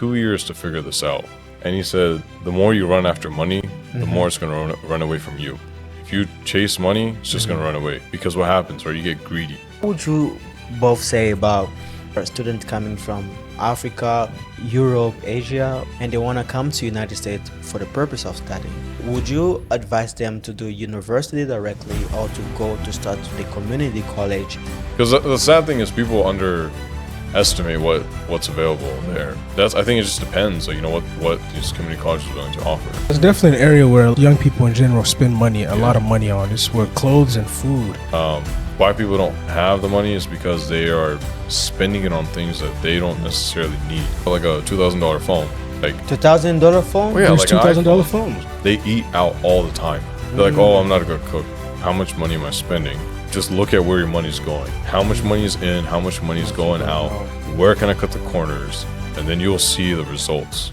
2 years to figure this out. And he said, the more you run after money, the more it's going to run away from you. If you chase money, it's just going to run away. Because what happens, right? You get greedy. What would you both say about a student coming from Africa, Europe, Asia, and they want to come to United States for the purpose of studying? Would you advise them to do university directly or to go to start the community college? Because the sad thing is people underestimate what's available there. I think it just depends, what these community colleges are willing to offer. It's definitely an area where young people in general spend a lot of money on. It's where clothes and food. Why people don't have the money is because they are spending it on things that they don't necessarily need. Like a $2,000 phone. Like $2,000 phone? yeah, There's like $2,000 phones. They eat out all the time. They're like, oh, I'm not a good cook. How much money am I spending? Just look at where your money's going. How much money is in, how much money is going out, where can I cut the corners? And then you'll see the results.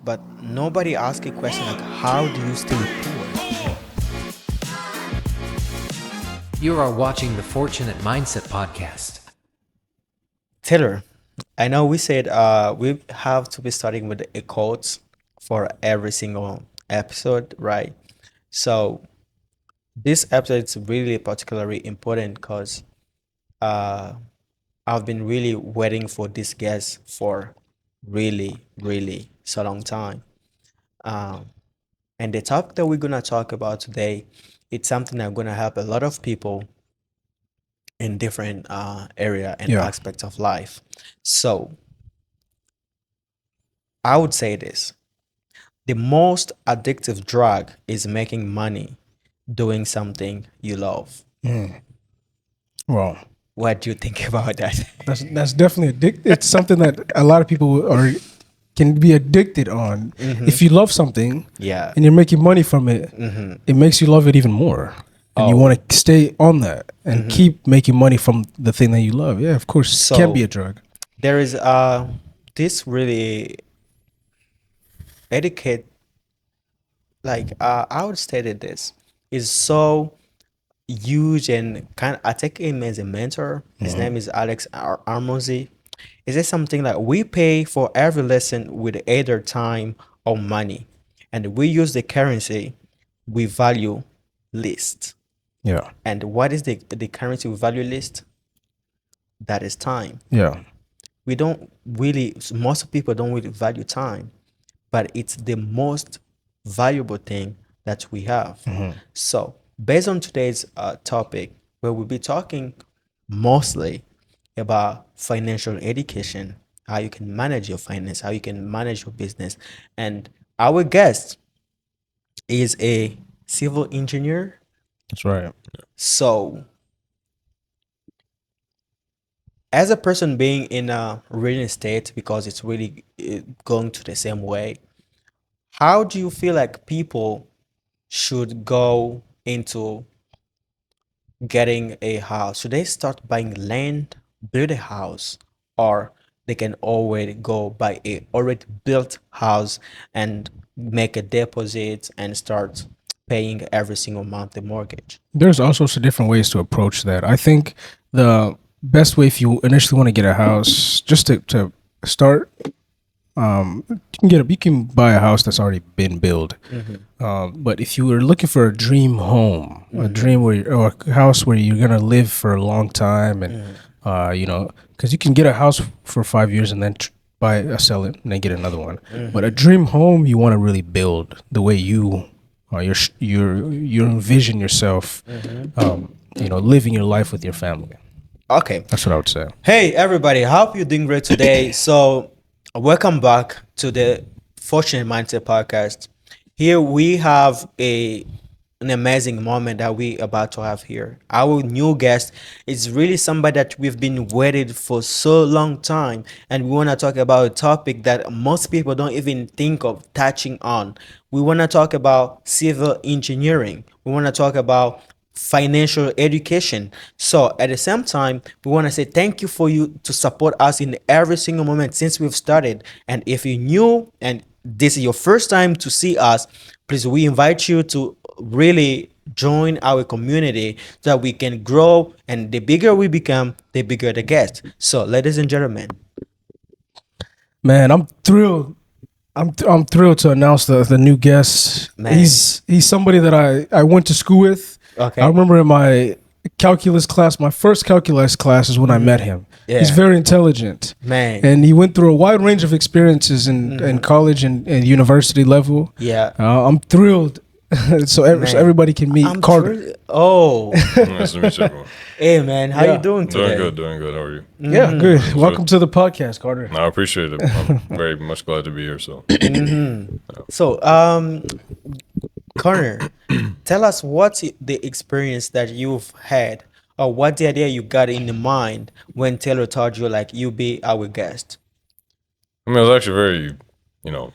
But nobody asks a question like, how do you stay poor? You are watching the Fortunate Mindset Podcast. Taylor, I know we said we have to be starting with a quote for every single episode, right? So this episode is really particularly important because I've been really waiting for this guest for really, really so long time. And the topic that we're gonna talk about today, it's something that's gonna help a lot of people in different area and Yeah. aspects of life. So I would say this: the most addictive drug is making money doing something you love. Well, What do you think about that? that's definitely addictive. It's something that a lot of people can be addicted on. If you love something Yeah. and you're making money from it, it makes you love it even more. And you want to stay on that and keep making money from the thing that you love. Yeah, of course, it can be a drug. There is this really etiquette, like I would state that this is so huge, and I take him as a mentor. His name is Alex Armozy. Is it something like we pay for every lesson with either time or money, and we use the currency we value least. Yeah. And what is the currency we value least? That is time. Yeah. We don't really, most people don't really value time, but it's the most valuable thing that we have. So based on today's topic, where we'll be talking mostly about financial education, how you can manage your finance, how you can manage your business. And our guest is a civil engineer. That's right. So as a person being in a real estate, because it's really going to the same way, how do you feel like people should go into getting a house? Should they start buying land, build a house, or they can already go buy a already built house and make a deposit and start paying every single month the mortgage? There's all sorts of different ways to approach that. I think the best way, if you initially want to get a house, just to start, you can buy a house that's already been built. But if you were looking for a dream home, a dream or a house where you're gonna live for a long time, and because you can get a house for 5 years and then sell it and then get another one. But a dream home, you want to really build the way you envision yourself, living your life with your family. Okay. That's what I would say. Hey, everybody. Hope you're doing great today. So, welcome back to the Fortunate Mindset Podcast. Here we have an amazing moment that we about to have here. Our new guest is really somebody that we've been waiting for so long time, and we want to talk about a topic that most people don't even think of touching on. We want to talk about civil engineering. We want to talk about financial education. So at the same time, we want to say thank you for you to support us in every single moment since we've started. And if you're new and this is your first time to see us, please, we invite you to really join our community so that we can grow, and the bigger we become, the bigger the guest. So ladies and gentlemen, Man, I'm thrilled. I'm thrilled to announce the new guest. Man. He's somebody that I went to school with. Okay. I remember in my calculus class, my first calculus class is when I met him. Yeah. He's very intelligent. Man. And he went through a wide range of experiences in college and university level. Yeah. I'm thrilled. so everybody can meet I'm Quarder. Oh, Nice to meet you, everyone. hey man, how Yeah. you doing today? Doing good. How are you? Yeah, good. Welcome to the podcast, Quarder. No, I appreciate it. I'm very much glad to be here. So, So, Connor, tell us what's the experience that you've had, or what the idea you got in the mind when Taylor told you like you be our guest. I mean, I was actually very,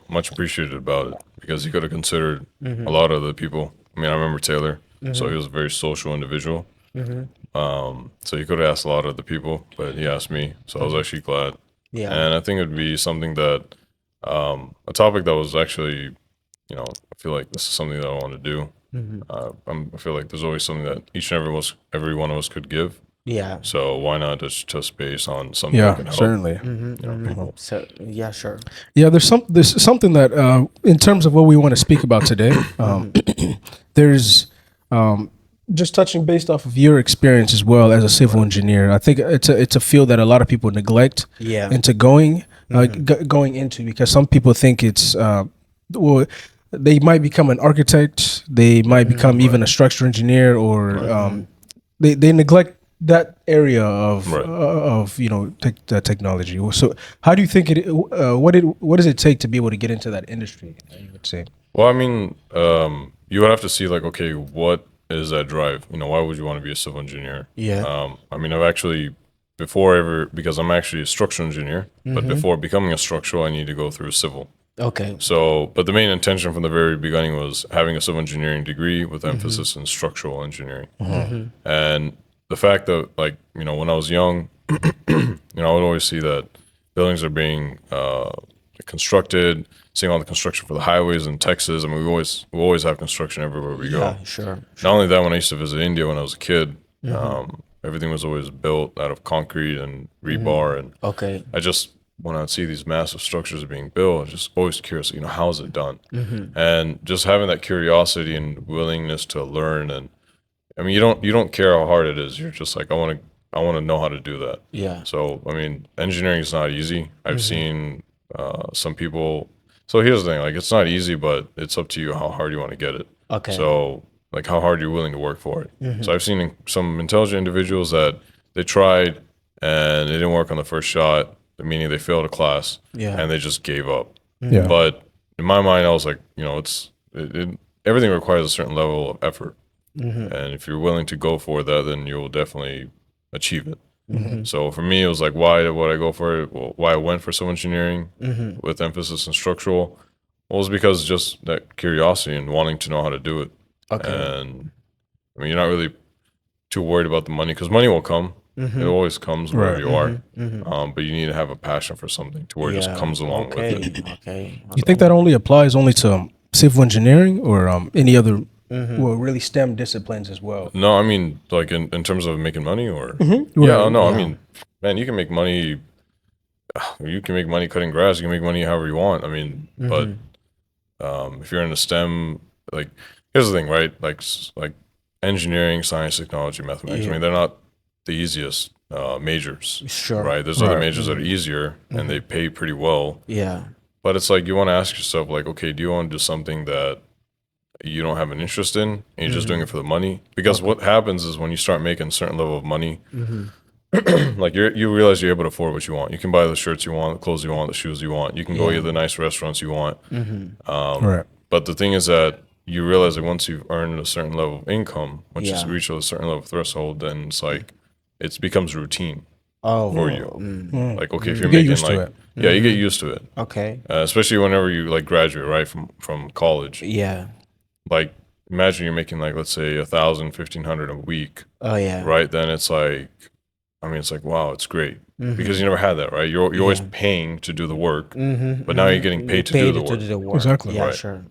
much appreciated about it because he could have considered a lot of the people. I mean, I remember Taylor, so he was a very social individual. So he could have asked a lot of the people, but he asked me, so I was actually glad. Yeah. And I think it would be something that, a topic that was actually, I feel like this is something that I want to do. I feel like there's always something that each and every one of us could give. Yeah. So why not just touch base on something that can Yeah, help certainly. people? So yeah, sure. Yeah, there's something that in terms of what we want to speak about today. There's just touching based off of your experience as well as a civil engineer. I think it's a field that a lot of people neglect Yeah. into going into, because some people think it's well, they might become an architect, they might become even a structural engineer, or they neglect that area of technology. So how do you think what does it take to be able to get into that industry, you would say? Well, I mean, you would have to see like, okay, what is that drive? Why would you want to be a civil engineer? Yeah. I mean, I've actually because I'm actually a structural engineer, but before becoming a structural, I need to go through civil. Okay. So, but the main intention from the very beginning was having a civil engineering degree with emphasis in structural engineering. And the fact that, like, when I was young, I would always see that buildings are being constructed, seeing all the construction for the highways in Texas. I mean, we always have construction everywhere we go. Yeah, sure. Not only that, when I used to visit India when I was a kid, everything was always built out of concrete and rebar, and Okay. I just, when I'd see these massive structures being built, I was just always curious, how is it done? And just having that curiosity and willingness to learn, and I mean, you don't care how hard it is. You're just like, I want to know how to do that. Yeah. So, I mean, engineering is not easy. I've seen some people. So here's the thing, like, it's not easy, but it's up to you how hard you want to get it. Okay. So, like, how hard you're willing to work for it. So I've seen some intelligent individuals that they tried and it didn't work on the first shot, meaning they failed a class, Yeah. and they just gave up. Yeah. But in my mind, I was like, everything requires a certain level of effort. And if you're willing to go for that, then you'll definitely achieve it. So for me, it was like, why would I go for it? Well, why I went for civil engineering with emphasis in structural? Well, it was because just that curiosity and wanting to know how to do it. Okay. And I mean, you're not really too worried about the money, because money will come. It always comes wherever you are. But you need to have a passion for something to where it just comes along with it. Okay. You think that only applies to civil engineering, or any other well, really STEM disciplines as well? No, I mean, like in terms of making money, or Right. no, I mean, man, you can make money. You can make money cutting grass. You can make money however you want. I mean, but if you're in a STEM, like, here's the thing, right? Like engineering, science, technology, mathematics. I mean, they're not the easiest majors. Sure. Right. There's other majors that are easier and they pay pretty well. Yeah. But it's like, you want to ask yourself, like, okay, do you want to do something that you don't have an interest in, and you're just doing it for the money? Because what happens is when you start making a certain level of money, like you realize you're able to afford what you want. You can buy the shirts you want, the clothes you want, the shoes you want. You can go eat the nice restaurants you want. Right. But the thing is that you realize that once you've earned a certain level of income, once Yeah. you reach a certain level of threshold, then it's like, it becomes routine Oh. for you. Like, okay, if you're get making used to like, it. yeah, you get used to it. Okay. Especially whenever you like graduate, right, from college. Yeah. Like, imagine you're making like, let's say 1,000, 1,500 a week, Oh yeah. right? Then it's like, I mean, it's like, wow, it's great, because you never had that, right? You're always paying to do the work, but now you're getting paid to do the work. Exactly. Yeah. Right. Sure.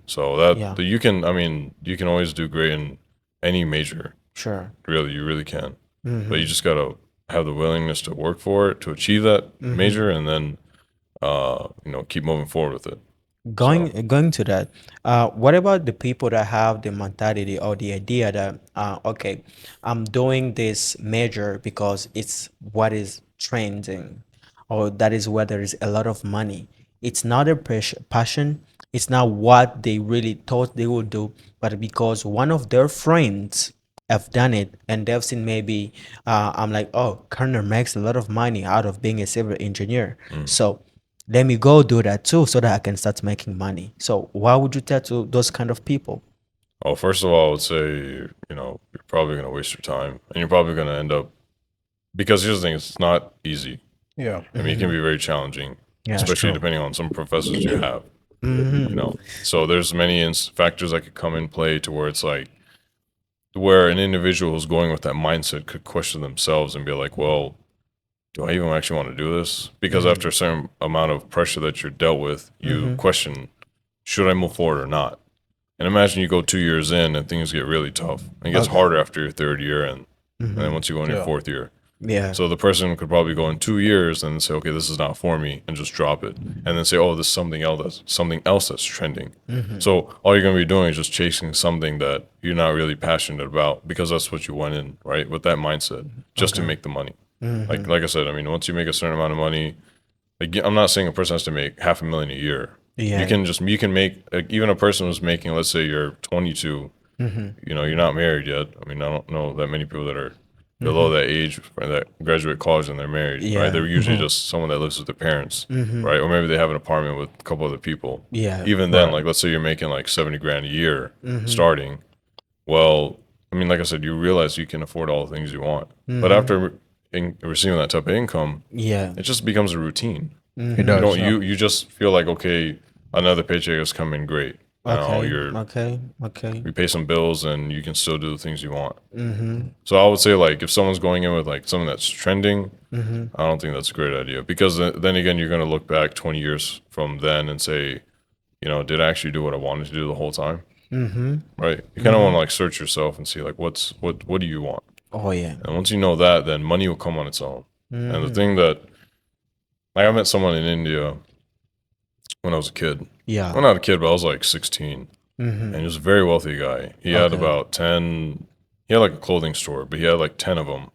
So that Yeah. you can, I mean, you can always do great in any major. Sure. Really, you really can. But you just gotta have the willingness to work for it, to achieve that major, and then keep moving forward with it. Going to that, what about the people that have the mentality or the idea that okay, I'm doing this major because it's what is trending, or that is where there is a lot of money. It's not a passion. It's not what they really thought they would do, but because one of their friends have done it and they've seen maybe I'm like, oh, Kerner makes a lot of money out of being a civil engineer, so let me go do that too so that I can start making money. So what would you tell to those kind of people? Oh, first of all, I would say, you're probably going to waste your time and you're probably going to end up, because here's the thing, it's not easy. Yeah. I mean, it can be very challenging, Yeah. especially true. depending on some professors you have, So there's many factors that could come in play to where it's like, where an individual who's going with that mindset could question themselves and be like, well, do I even actually want to do this? Because after a certain amount of pressure that you're dealt with, you question, should I move forward or not? And imagine you go 2 years in and things get really tough. It gets harder after your third year and then once you go in your Yeah. fourth year. Yeah. So the person could probably go in 2 years and say, okay, this is not for me, and just drop it. And then say, oh, this is something else that's trending. So all you're gonna be doing is just chasing something that you're not really passionate about, because that's what you went in, right? With that mindset, just to make the money. Like I said, I mean, once you make a certain amount of money, like, I'm not saying a person has to make $500,000 a year. Yeah. You can make, like, even a person who's making, let's say you're 22, you're not married yet. I mean, I don't know that many people that are below that age that graduate college and they're married, Yeah. right? They're usually just someone that lives with their parents, right? Or maybe they have an apartment with a couple other people. Yeah. Even then, like, let's say you're making like 70 grand a year starting. Well, I mean, like I said, you realize you can afford all the things you want. But after receiving that type of income, Yeah. it just becomes a routine. It You does. don't yeah. you just feel like, okay, another paycheck is coming, great. Now Okay. you pay some bills and you can still do the things you want. So I would say, like, if someone's going in with like something that's trending, I don't think that's a great idea, because then again, you're going to look back 20 years from then and say, did I actually do what I wanted to do the whole time? Right? You kind of want to like search yourself and see, like, what do you want? Oh yeah. And once you know that, then money will come on its own. And the thing that, like, I met someone in India when I was a kid. Yeah. Well, not a kid, but I was like 16. And he was a very wealthy guy. He had about 10, he had like a clothing store, but he had like 10 of them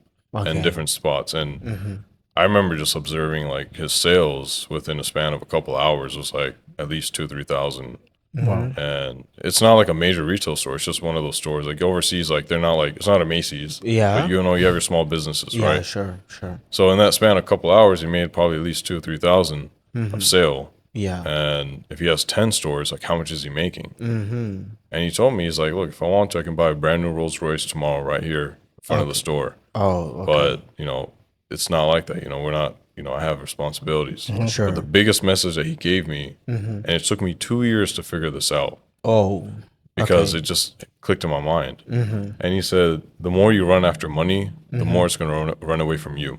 in different spots. And I remember just observing like his sales within a span of a couple hours was like at least 2,000-3,000. Wow. And it's not like a major retail store. It's just one of those stores. Like overseas, like they're not like, it's not a Macy's. Yeah. But you have your small businesses, Yeah. right? Sure. So in that span of a couple hours, he made probably at least 2,000 or 3,000 of sale. Yeah. And if he has 10 stores, like, how much is he making? And he told me, he's like, look, if I want to, I can buy a brand new Rolls Royce tomorrow right here in front of the store. Oh. Okay. But, it's not like that. We're not, I have responsibilities. Sure. But the biggest message that he gave me, and it took me 2 years to figure this out, Oh. because it just clicked in my mind. And he said, the more you run after money, the more it's going to run away from you.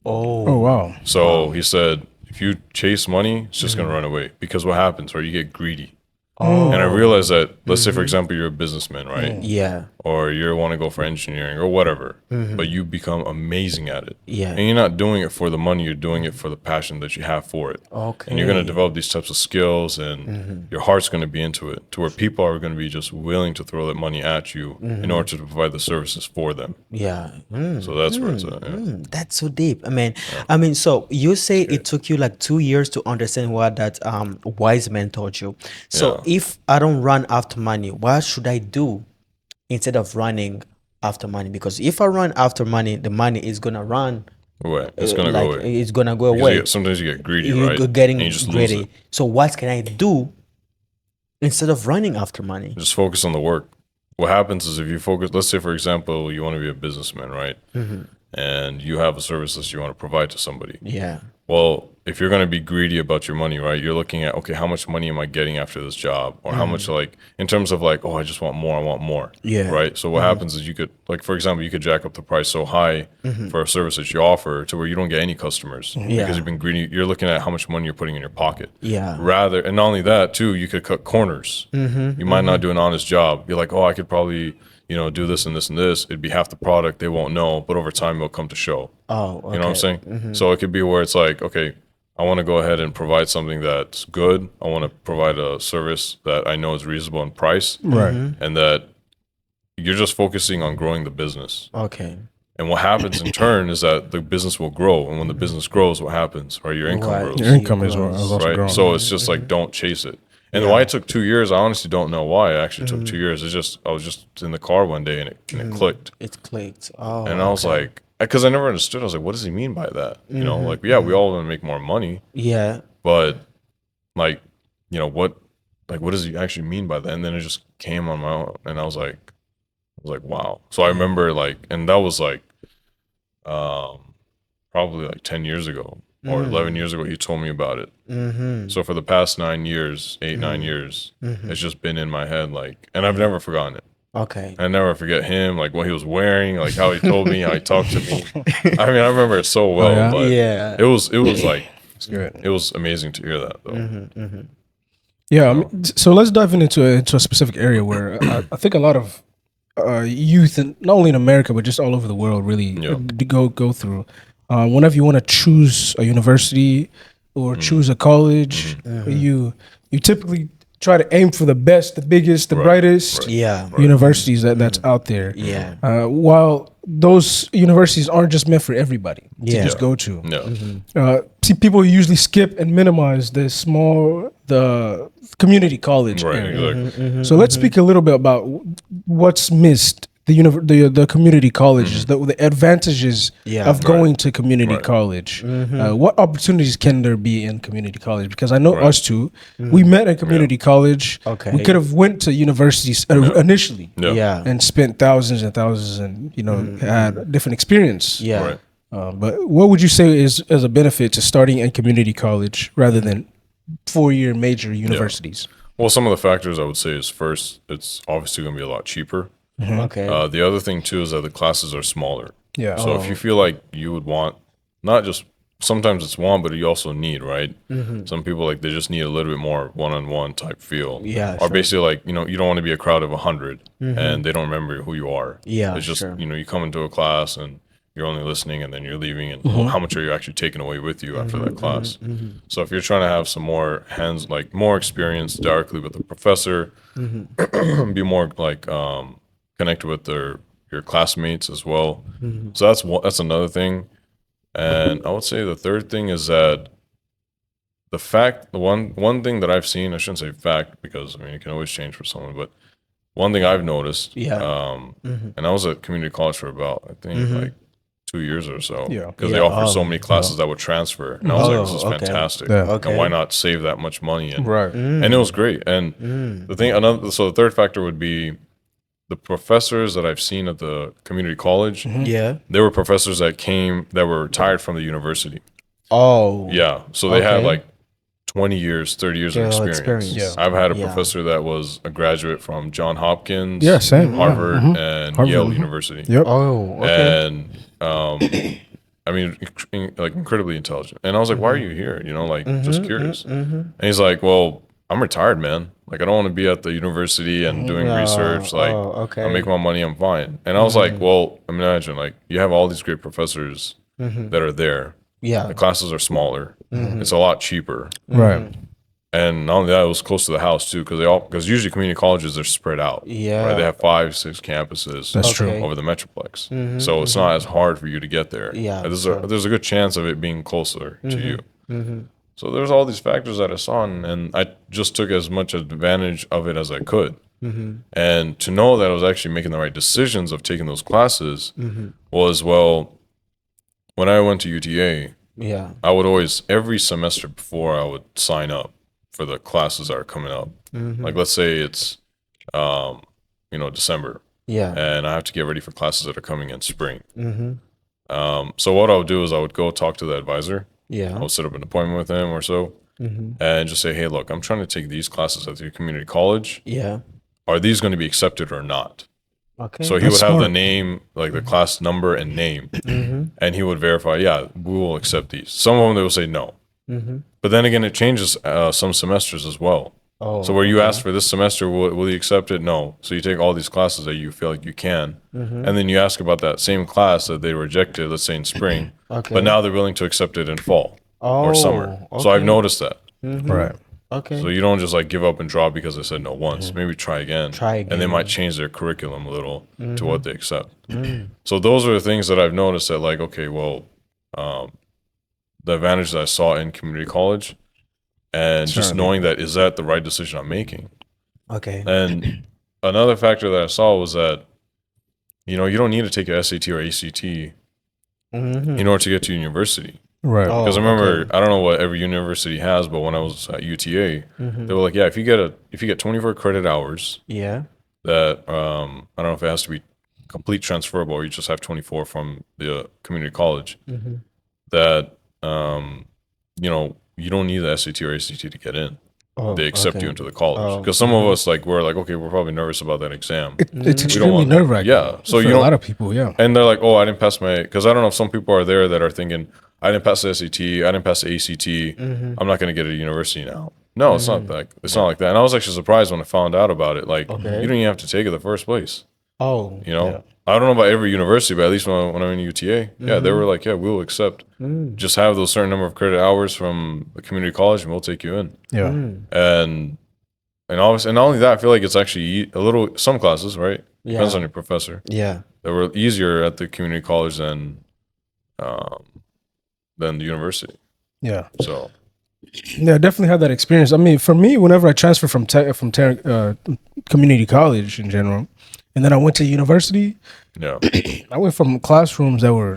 Oh. Oh wow. So he said, if you chase money, it's just going to run away, because what happens, right? You get greedy. Oh. And I realized that, let's say, for example, you're a businessman, right? Yeah. Or you want to go for engineering or whatever, but you become amazing at it. Yeah. And you're not doing it for the money, you're doing it for the passion that you have for it. Okay. And you're going to develop these types of skills, and your heart's going to be into it, to where people are going to be just willing to throw that money at you in order to provide the services for them. Yeah. So that's where it's at. Yeah. That's so deep. I mean, so you say it took you like 2 years to understand what that wise man taught you. So if I don't run after money, what should I do instead of running after money? Because if I run after money, the money is gonna run. Away. It's going to like, go away. It's gonna go Because away. sometimes you get greedy, You're right? getting and you just lose greedy. it. So what can I do instead of running after money? Just focus on the work. What happens is, if you focus, let's say, for example, you want to be a businessman, right? And you have a service that you want to provide to somebody. Yeah. Well, if you're going to be greedy about your money, right, you're looking at, okay, how much money am I getting after this job? Or how much, like, in terms of like, oh, I just want more, I want more. Yeah. Right? So what happens is, you could, like, for example, you could jack up the price so high for a service that you offer to where you don't get any customers. Yeah. Because you've been greedy. You're looking at how much money you're putting in your pocket. Yeah. Rather, and not only that, too, you could cut corners. You might not do an honest job. You're like, oh, I could probably, do this and this and this. It'd be half the product. They won't know. But over time, it'll come to show. Oh, okay. You know what I'm saying? So it could be where it's like, okay, I want to go ahead and provide something that's good. I want to provide a service that I know is reasonable in price, Right. and that you're just focusing on growing the business. Okay. And what happens in turn is that the business will grow, and when the business grows, what happens? Right, your income Right. grows. Your income is grows. also Right, growing. so it's just like don't chase it. And why it took 2 years, I honestly don't know why. It actually took 2 years. It's just I was just in the car one day and it clicked, It clicked. Oh. and I was like, because I never understood. I was like, what does he mean by that? You know, like yeah, we all want to make more money, Yeah. but like, you know what, like what does he actually mean by that? And then it just came on my own, and I was like, wow. So I remember like, and that was like, probably like 10 years ago or 11 years ago. He told me about it. So for the past 9 years, 9 years, it's just been in my head, like, and I've never forgotten it. Okay. I never forget him, like what he was wearing, like how he told me, how he talked to me. I mean, I remember it so well, yeah? but Yeah. it was like, It's good. it was amazing to hear that though. Yeah. I mean, so let's dive into a specific area where I think a lot of youth, and not only in America but just all over the world, really go through. Whenever you want to choose a university or choose a college, you typically try to aim for the best, the biggest, the brightest Yeah. universities that's out there. Yeah. While those universities aren't just meant for everybody to Yeah. just go to. Yeah. See, people usually skip and minimize the community college Right, area. exactly. So let's speak a little bit about what's missed. The community colleges, the advantages Yeah. of going to community Right. college. What opportunities can there be in community college? Because I know us two, we met at community college. Okay. We could have went to universities initially Yeah. Yeah. and spent thousands and thousands, and had a different experience. Yeah. Right. But what would you say is as a benefit to starting in community college rather than 4-year major universities? Well, some of the factors I would say is first, it's obviously going to be a lot cheaper. Okay. The other thing too is that the classes are smaller. Yeah. So if you feel like you would want, not just sometimes it's want, but you also need, right? Some people like they just need a little bit more one-on-one type feel. Yeah, Or sure. basically like, you know, you don't want to be a crowd of 100 and they don't remember who you are. Yeah, It's just, sure. you know, you come into a class and you're only listening and then you're leaving, and how much are you actually taking away with you after that class? So if you're trying to have some more more experience directly with the professor, be more like connected with your classmates as well. So that's another thing. And I would say the third thing is that the one thing that I've seen, I shouldn't say fact because I mean it can always change for someone, but one thing I've noticed, and I was at community college for about I think like 2 years or so, Yeah. because they offer so many classes that would transfer, and I was like, this is okay. fantastic, Yeah. Okay. and why not save that much money? And Right. and it was great. And so the third factor would be the professors that I've seen at the community college. Yeah. They were professors that were retired from the university. Oh. Yeah, so they had Okay. like 20 years, 30 years of Yeah, experience. experience. Yeah. I've had a Yeah. professor that was a graduate from John Hopkins, Yeah, same. Harvard, Yeah. and Harvard, Yale University. Yep. Oh. Okay. And I mean, like incredibly intelligent. And I was like, why are you here? You know, like just curious. And he's like, well, I'm retired, man. Like I don't want to be at the university and doing research. Like okay. I make my money, I'm fine. And I was like, well, imagine like you have all these great professors that are there. Yeah. The classes are smaller. It's a lot cheaper. Right. And not only that, it was close to the house too, because usually community colleges are spread out. Yeah. Right? They have 5, 6 campuses. That's true. Okay. Over the metroplex, so it's not as hard for you to get there. Yeah, there's a good chance of it being closer to you. So there's all these factors that I saw, and I just took as much advantage of it as I could. And to know that I was actually making the right decisions of taking those classes was, well, when I went to UTA, Yeah. I would always, every semester before, I would sign up for the classes that are coming up. Like let's say it's December, Yeah. and I have to get ready for classes that are coming in spring. So what I would do is I would go talk to the advisor. I Yeah. would set up an appointment with him or so, and just say, hey, look, I'm trying to take these classes at your community college. Yeah. Are these going to be accepted or not? Okay. So he That's would have the smart. name, like the class number and name, and he would verify, yeah, we will accept these. Some of them they will say no. But then again, it changes some semesters as well. Oh. So where you ask for this semester, will you accept it? No. So you take all these classes that you feel like you can, and then you ask about that same class that they rejected, let's say in spring, Okay. but now they're willing to accept it in fall. or summer. Oh, So I've okay. noticed that. Right. Okay. So you don't just like give up and drop because they said no once. Maybe try again. Try And they again. might change their curriculum a little to what they accept. So those are the things that I've noticed that like, okay, well, the advantage that I saw in community college and just Certainly. knowing that is that the right decision I'm making. Okay. And another factor that I saw was that, you know, you don't need to take a SAT or ACT in order to get to university. Right. Oh, Because I remember, okay. I don't know what every university has, but when I was at UTA, they were like, yeah, if you get 24 credit hours, Yeah. that I don't know if it has to be complete transferable or you just have 24 from the community college, that you know, you don't need the SAT or ACT to get in. Oh, They accept okay. you into the college. Oh, Because some of us like we're like, okay, we're probably nervous about that exam. It's We don't extremely want that. nerve wracking. Yeah. So for you a don't, lot of people, yeah. and they're like, oh, I didn't pass my, because I don't know if some people are there that are thinking, I didn't pass the SAT, I didn't pass the ACT, I'm not going to get a university now. No, it's not that. It's not like that. And I was actually surprised when I found out about it. Like, you didn't even have to take it the first place. Oh. You know, I don't know about every university, but at least when I'm in UTA, yeah, they were like, yeah, we'll accept. Just have those certain number of credit hours from the community college, and we'll take you in. Yeah. And obviously, and not only that, I feel like it's actually a little some classes, right? Depends Yeah. on your professor. Yeah. That were easier at the community college than the university. Yeah. So Yeah, I definitely had that experience. I mean, for me, whenever I transferred from community college in general, and then I went to university, yeah, I went from classrooms that were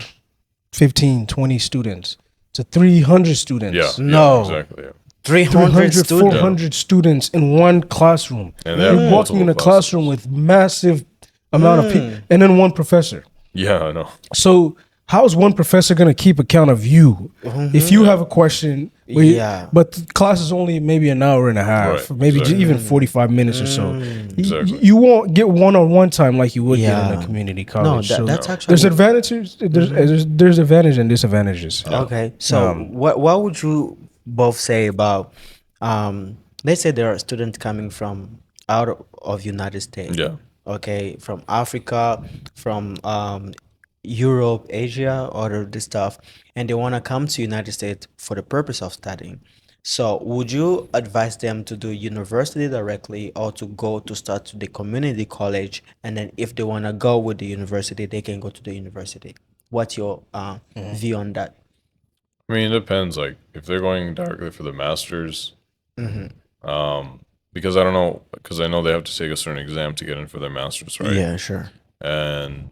15, 20 students to 300 students. yeah, No. exactly. Yeah. 300 300, students. 400 students in one classroom. And they have You're walking in a multiple classroom with massive amount of people, and then one professor. Yeah, I know. So how is one professor going to keep account of you if you have a question? Yeah. But the class is only maybe an hour and a half, Right, maybe exactly. even 45 minutes or so. Exactly. You won't get one-on-one time like you would get in Yeah. a community No, college. So that's actually there's advantages. There's advantage and disadvantages. okay. So what would you both say about let's say there are students coming from out of United States. Yeah. Okay, from Africa, from Europe, Asia, or this stuff, and they want to come to United States for the purpose of studying. So would you advise them to do university directly or to go to start the community college, and then if they want to go with the university, they can go to the university? What's your view on that? I mean, it depends. Like, if they're going directly for the masters, because I don't know, because I know they have to take a certain exam to get in for their masters, right? Yeah, sure. And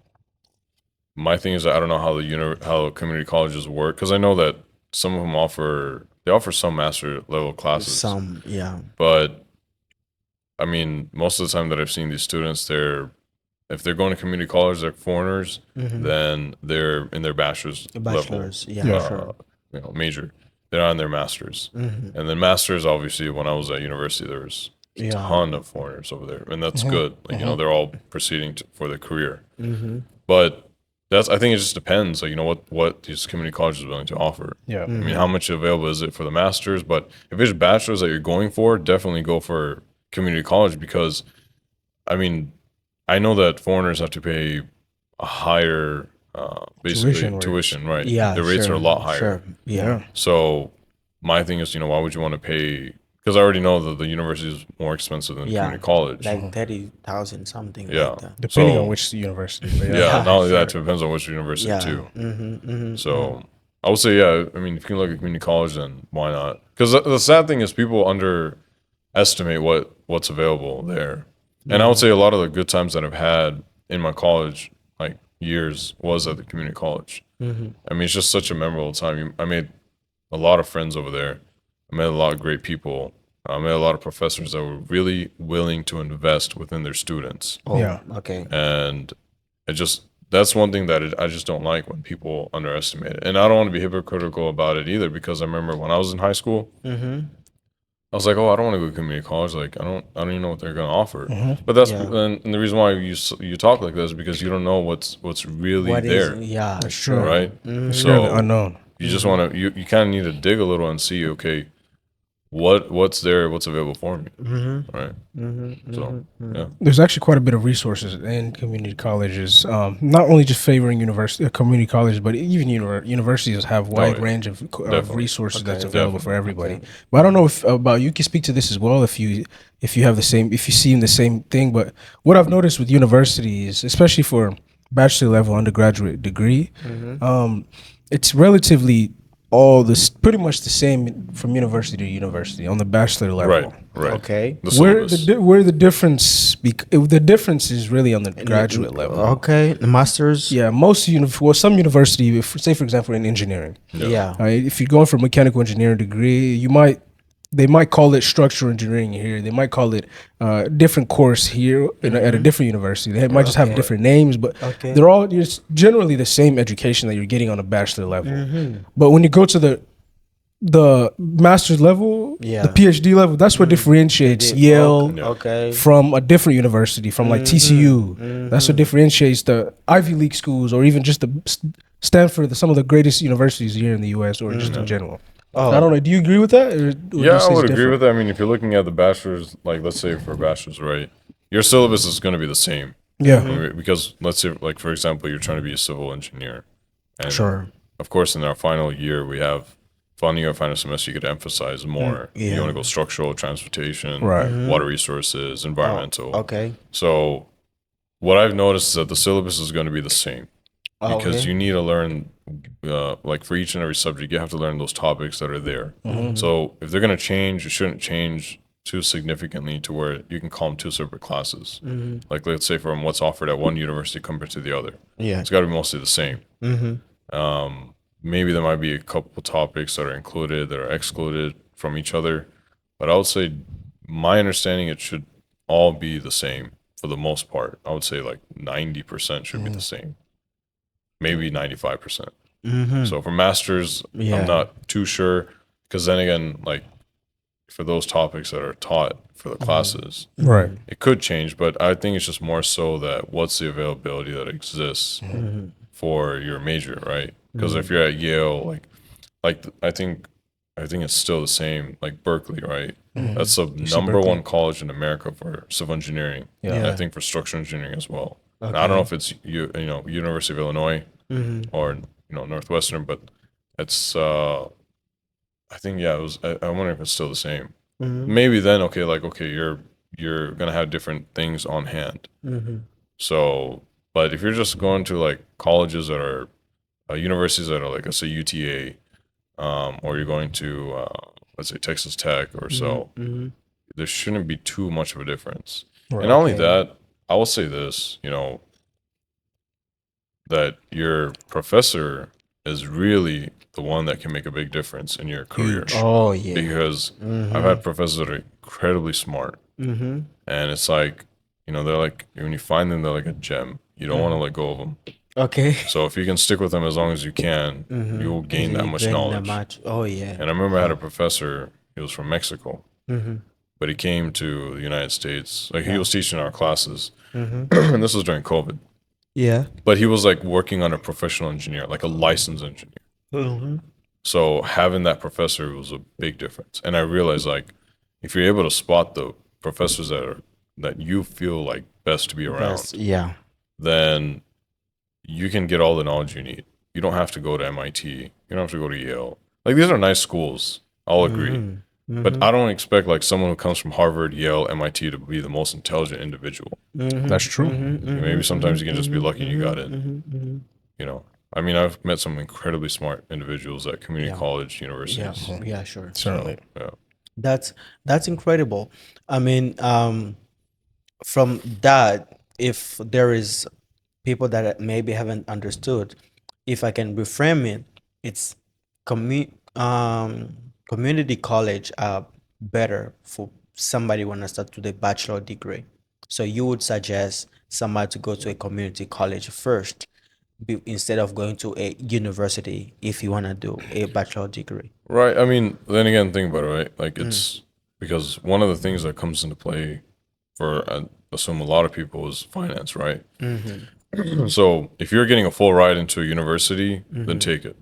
my thing is, that I don't know how how community colleges work, because I know that some of them offer some master level classes. Some, yeah. But I mean, most of the time that I've seen these students, if they're going to community college, they're foreigners, then they're in their bachelor's Bachelor's, level, yeah, sure. you know, major. They're not in their masters, and then masters. Obviously, when I was at university, there was a Yeah. ton of foreigners over there, and that's good. Like, you know, they're all proceeding for their career. But I think it just depends. Like, you know, what these community colleges are willing to offer. Yeah. I mean, how much available is it for the masters? But if it's bachelor's that you're going for, definitely go for community college, because, I mean, I know that foreigners have to pay a higher, basically tuition, right? Yeah, the rates sure, are a lot higher. Sure. Yeah. So my thing is, you know, why would you want to pay? Because I already know that the university is more expensive than Yeah. community college. Like 30,000 something Yeah. like that. Depending So- on which university. But yeah, Yeah, not only that, it depends on which university Yeah. too. So I would say, yeah, I mean, if you can look at community college, then why not? Because the sad thing is people underestimate what's available there. And I would say a lot of the good times that I've had in my college, like years, was at the community college. I mean, it's just such a memorable time. I made a lot of friends over there. I met a lot of great people. I met a lot of professors that were really willing to invest within their students. Oh, Yeah. okay. And that's one thing that I just don't like when people underestimate it. And I don't want to be hypocritical about it either, because I remember when I was in high school, I was like, oh, I don't want to go to community college. Like, I don't even know what they're going to offer. But that's and the reason why you talk like this is because you don't know what's really What is there, yeah, true. right? Really So unknown. you just want to you kind of need to dig a little and see, okay, what's there, what's available for me, right? So yeah, There's actually quite a bit of resources in community colleges, not only just favoring university community colleges, but even universities have wide yeah. range of Definitely. resources that's Okay. available for Definitely. everybody. But I don't know if about you can speak to this as well if you have the same if you see the same thing. But what I've noticed with universities, especially for bachelor level undergraduate degree, it's relatively all this pretty much the same from university to university on the bachelor level. right. Okay. The syllabus. Where the difference the difference is really on the graduate level. Okay. The masters. Yeah, most some university, say for example in engineering, Yeah. if you're going for a mechanical engineering degree, they might call it structural engineering here. They might call it different course here at a different university. They might just have different names, but Okay. they're all it's generally the same education that you're getting on a bachelor level. But when you go to the master's level, Yeah. the PhD level, that's what differentiates Yale Okay. from a different university, from like TCU. That's what differentiates the Ivy League schools or even just the Stanford, some of the greatest universities here in the U.S. or just in general. Oh. I don't know. Do you agree with that? Or would Yeah, you say I it's would agree different? with that. I mean, if you're looking at the bachelor's, like let's say for a bachelor's, right, your syllabus is going to be the same. Yeah. I mean, because let's say, like for example, you're trying to be a civil engineer, and Sure. of course, in our final year, we have final year, final semester, you could emphasize more. You want to go structural, transportation, Right. water resources, environmental. Okay. So what I've noticed is that the syllabus is going to be the same because Okay. you need to learn, like for each and every subject, you have to learn those topics that are there. So if they're going to change, it shouldn't change too significantly to where you can call them two separate classes. Like let's say from what's offered at one university compared to the other. Yeah. It's got to be mostly the same. Maybe there might be a couple topics that are included that are excluded from each other, but I would say my understanding it should all be the same for the most part. I would say like 90% should be the same, maybe 95%. So for masters, Yeah. I'm not too sure because then again, like for those topics that are taught for the classes, Right. it could change, but I think it's just more so that what's the availability that exists for your major, right? Because if you're at Yale, I think it's still the same, like Berkeley, right? That's the number one college in America for civil engineering. Yeah. And I think for structural engineering as well. And I don't know if it's University of Illinois or Northwestern, but it's I think it was. I wonder if it's still the same. Maybe then you're gonna have different things on hand. So, but if you're just going to like colleges that are universities that are like let's say UTA, or you're going to let's say Texas Tech or so, there shouldn't be too much of a difference. And not only that, I will say this, that your professor is really the one that can make a big difference in your career. Oh yeah. Because I've had professors that are incredibly smart, and it's like they're like when you find them, they're like a gem. You don't want to let go of them. Okay. So if you can stick with them as long as you can, you will gain that much knowledge. Oh yeah. And I remember I had a professor. He was from Mexico, but he came to the United States. Like he was teaching our classes, and this was during COVID. Yeah. But he was like working on a professional engineer, like a licensed engineer. So having that professor was a big difference. And I realized like if you're able to spot the professors that you feel like best to be around, Yeah. then you can get all the knowledge you need. You don't have to go to MIT. You don't have to go to Yale. Like these are nice schools. I'll agree. But I don't expect like someone who comes from Harvard, Yale, MIT to be the most intelligent individual. That's true. Maybe sometimes you can just be lucky you got in. I mean, I've met some incredibly smart individuals at community college universities. Yeah. Yeah. Sure. Certainly. Yeah. That's incredible. I mean, from that, if there is people that maybe haven't understood, if I can reframe it, it's community college are better for somebody want to start to the bachelor degree. So you would suggest somebody to go to a community college first instead of going to a university if you want to do a bachelor degree. Right. I mean, then again, think about it, right? Like it's because one of the things that comes into play for, I assume a lot of people is finance, right? So if you're getting a full ride into a university, then take it.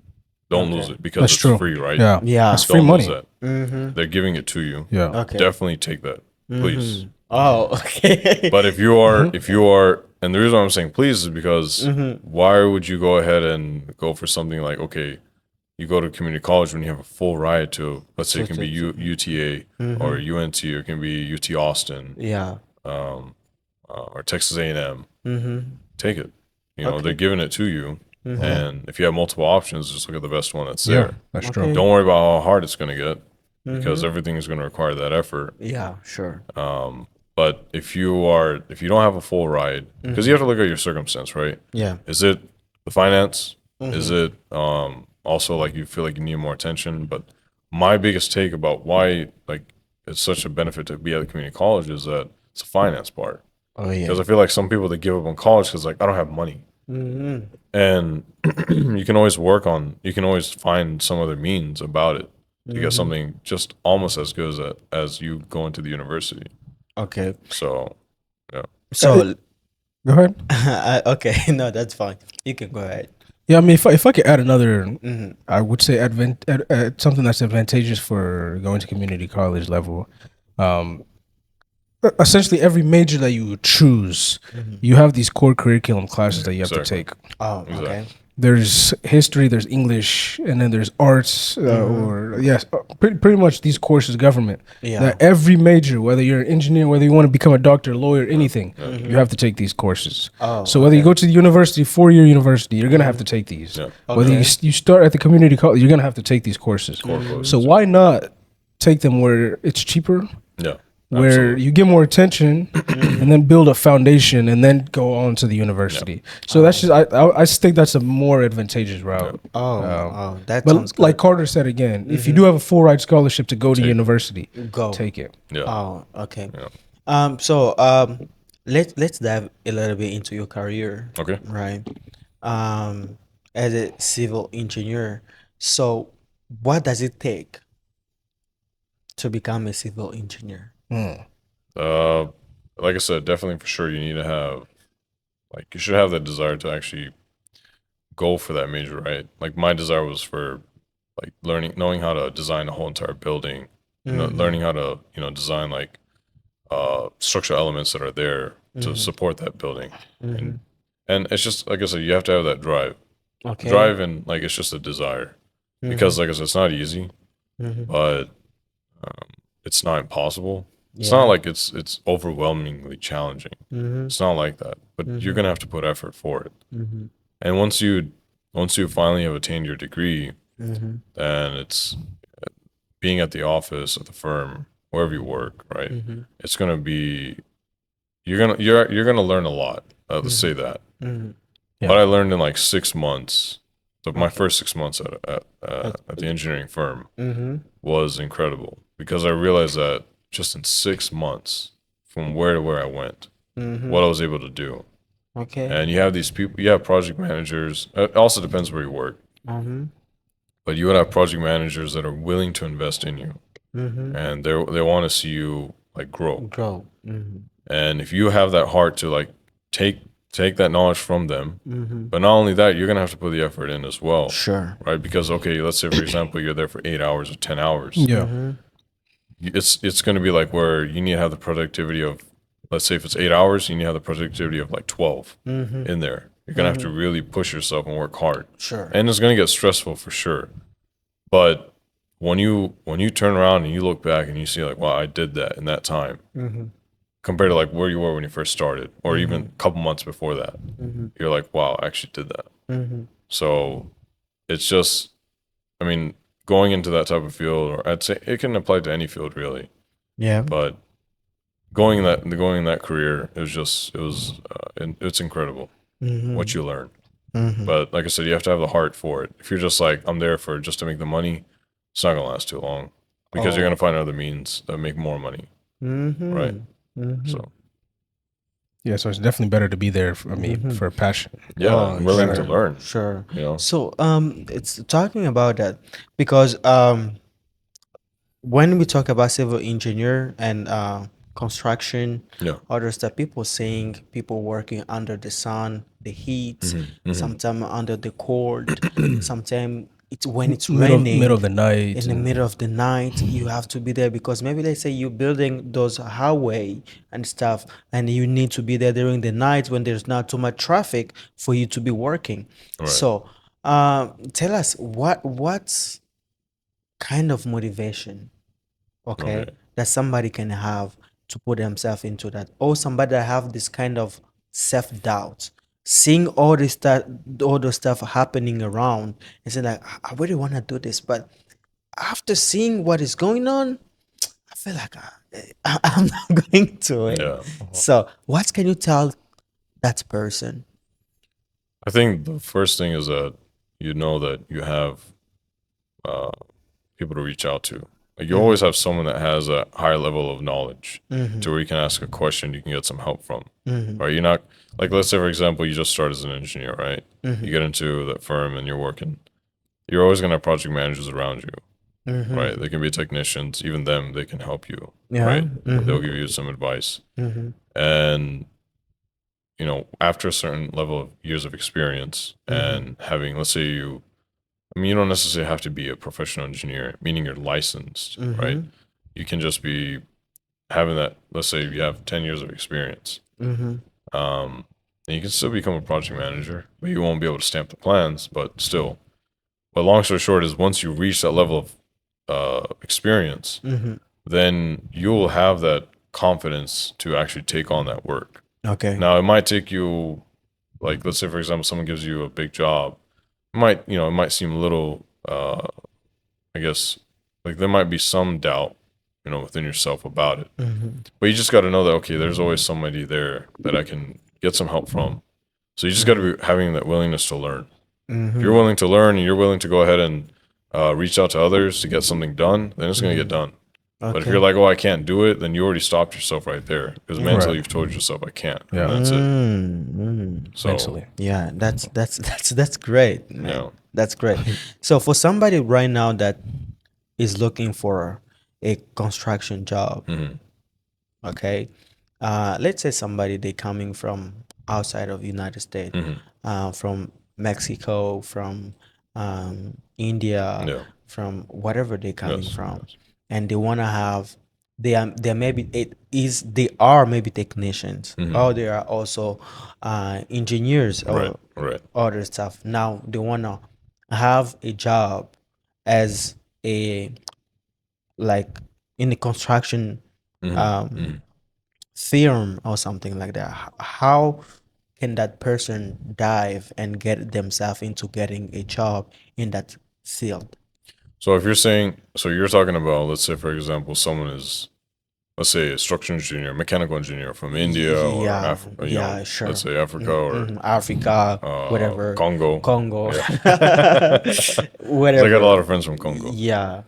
Don't lose Okay. it because That's it's true. free, right? Yeah. Yeah. That's free Don't lose money. that. They're giving it to you. Yeah. Okay. Definitely take that, please. Oh, okay. But if you are, and the reason why I'm saying please is because why would you go ahead and go for something like, okay, you go to community college when you have a full ride to, let's say it can be UTA or UNT, or it can be UT Austin, Yeah. or Texas A&M. Mm-hmm. Take it. You know, Okay. they're giving it to you. And if you have multiple options, just look at the best one that's Yeah. there. That's Okay. true. Don't worry about how hard it's going to get because everything is going to require that effort. Yeah, sure. But if you don't have a full ride, because you have to look at your circumstance, right? Yeah. Is it the finance? Is it also like you feel like you need more attention? But my biggest take about why like it's such a benefit to be at the community college is that it's the finance part. Oh yeah. Because I feel like some people they give up on college because like I don't have money, and you can always you can always find some other means about it to get something just almost as good as you going to the university. Okay. So yeah, So Go ahead. okay, no, that's fine. You can go ahead. Yeah, I mean, if I could add another, I would say something that's advantageous for going to community college level. Essentially, every major that you choose, you have these core curriculum classes that you have Exactly. to take. Oh, okay. There's history, there's English, and then there's arts, or yes, pretty much these courses, government. Yeah. That every major, whether you're an engineer, whether you want to become a doctor, lawyer, anything, you have to take these courses. Oh, So whether you go to the university, 4-year university, you're gonna have to take these. Yeah. Whether you, Okay. you start at the community college, you're gonna have to take these courses. courses. So why not take them where it's cheaper, yeah, where absolutely. you get more attention, and then build a foundation, and then go on to the university. So that's just I just think that's a more advantageous route. Oh, that But sounds good. like Carter said again, if you do have a full ride scholarship to go to university, Go. take it. Yeah. Oh, okay. Yeah. So let's dive a little bit into your career. Okay. Right. As a civil engineer. So what does it take to become a civil engineer? Like I said, definitely for sure you need to have like you should have that desire to actually go for that major, right? Like my desire was for like knowing how to design a whole entire building, learning how to, design like structural elements that are there to support that building. And it's just like I said, you have to have that drive. Okay. Drive and like it's just a desire. Because like I said, it's not easy, but it's not impossible. It's not like it's overwhelmingly challenging. It's not like that. But you're gonna have to put effort for it. And once you finally have attained your degree, then it's being at the office at the firm, wherever you work, right? It's gonna be you're gonna learn a lot. Let's say that. What I learned in like 6 months, so my first 6 months at the engineering firm was incredible because I realized that just in 6 months, from where to where I went, what I was able to do. Okay. And you have these people, you have project managers. It also depends where you work, but you would have project managers that are willing to invest in you, and they want to see you like grow. Grow. And if you have that heart to like take that knowledge from them, but not only that, you're gonna have to put the effort in as well. Sure. Right? Because okay, let's say for example you're there for 8 hours or 10 hours. Yeah. It's gonna be like where you need to have the productivity of, let's say if it's 8 hours, you need to have the productivity of like 12 in there. You're gonna have to really push yourself and work hard. Sure. And it's gonna get stressful for sure. But when you turn around and you look back and you see like, wow, I did that in that time, compared to like where you were when you first started, or even a couple months before that, you're like, wow, I actually did that. So it's just, I mean, going into that type of field, or I'd say it can apply to any field really, Yeah. but going in that career, it's incredible what you learn. But like I said, you have to have the heart for it. If you're just like, I'm there for just to make the money, it's not gonna last too long because you're gonna find other means that make more money, right? So Yeah, so it's definitely better to be there. For passion. yeah, Oh, I'm willing to sure. learn. Sure. You know, So it's talking about that because when we talk about civil engineer and construction, yeah, others that people saying people working under the sun, the heat, sometimes under the cold, sometimes it's when it's middle raining of the night. in the and- middle of the night, you have to be there because maybe let's say you're building those highway and stuff, and you need to be there during the night when there's not too much traffic for you to be working. Right. So tell us what's kind of motivation, okay, Okay. that somebody can have to put themselves into that, or somebody that have this kind of self-doubt, seeing all this stuff, all the stuff happening around, and saying like, I really want to do this, but after seeing what is going on, I feel like I'm not going to it. Yeah. So what can you tell that person? I think the first thing is that you know that you have people to reach out to. Like you always have someone that has a higher level of knowledge to where you can ask a question, you can get some help from. Right? You're not like, let's say for example, you just start as an engineer, right? You get into that firm and you're working. You're always gonna have project managers around you, right? They can be technicians, even them, they can help you, Yeah. right? They'll give you some advice. And you know, after a certain level of years of experience and having, let's say you, I mean, you don't necessarily have to be a professional engineer, meaning you're licensed, right? You can just be having that, let's say you have 10 years of experience. And you can still become a project manager, but you won't be able to stamp the plans, but still. But long story short is once you reach that level of experience, then you'll have that confidence to actually take on that work. Okay. Now, it might take you, like, let's say, for example, someone gives you a big job. It might seem a little, I guess, like there might be some doubt, within yourself about it. But you just got to know that, okay, there's always somebody there that I can get some help from. So you just got to be having that willingness to learn. If you're willing to learn and you're willing to go ahead and reach out to others to get something done, then it's going to get done. But if you're like, oh, I can't do it, then you already stopped yourself right there because mentally Right. you've told yourself I can't. Yeah. And that's it. So, Mentally. Yeah, that's great, man. Yeah. That's great. So for somebody right now that is looking for a construction job, okay, let's say somebody they coming from outside of United States, from Mexico, from India, Yeah. from whatever they're coming Yes, from, yes. and they want to have they maybe they are maybe technicians, or they are also engineers or Right. other stuff. Now they want to have a job as a, like, in the construction firm or something like that. How can that person dive and get themselves into getting a job in that field? So if you're saying, so you're talking about, let's say, for example, someone is, let's say, a structural engineer, mechanical engineer from India or Yeah, Africa, yeah, sure. let's say Africa or Africa, whatever. Congo. Congo. Yeah. Whatever. I got a lot of friends from Congo. Yeah.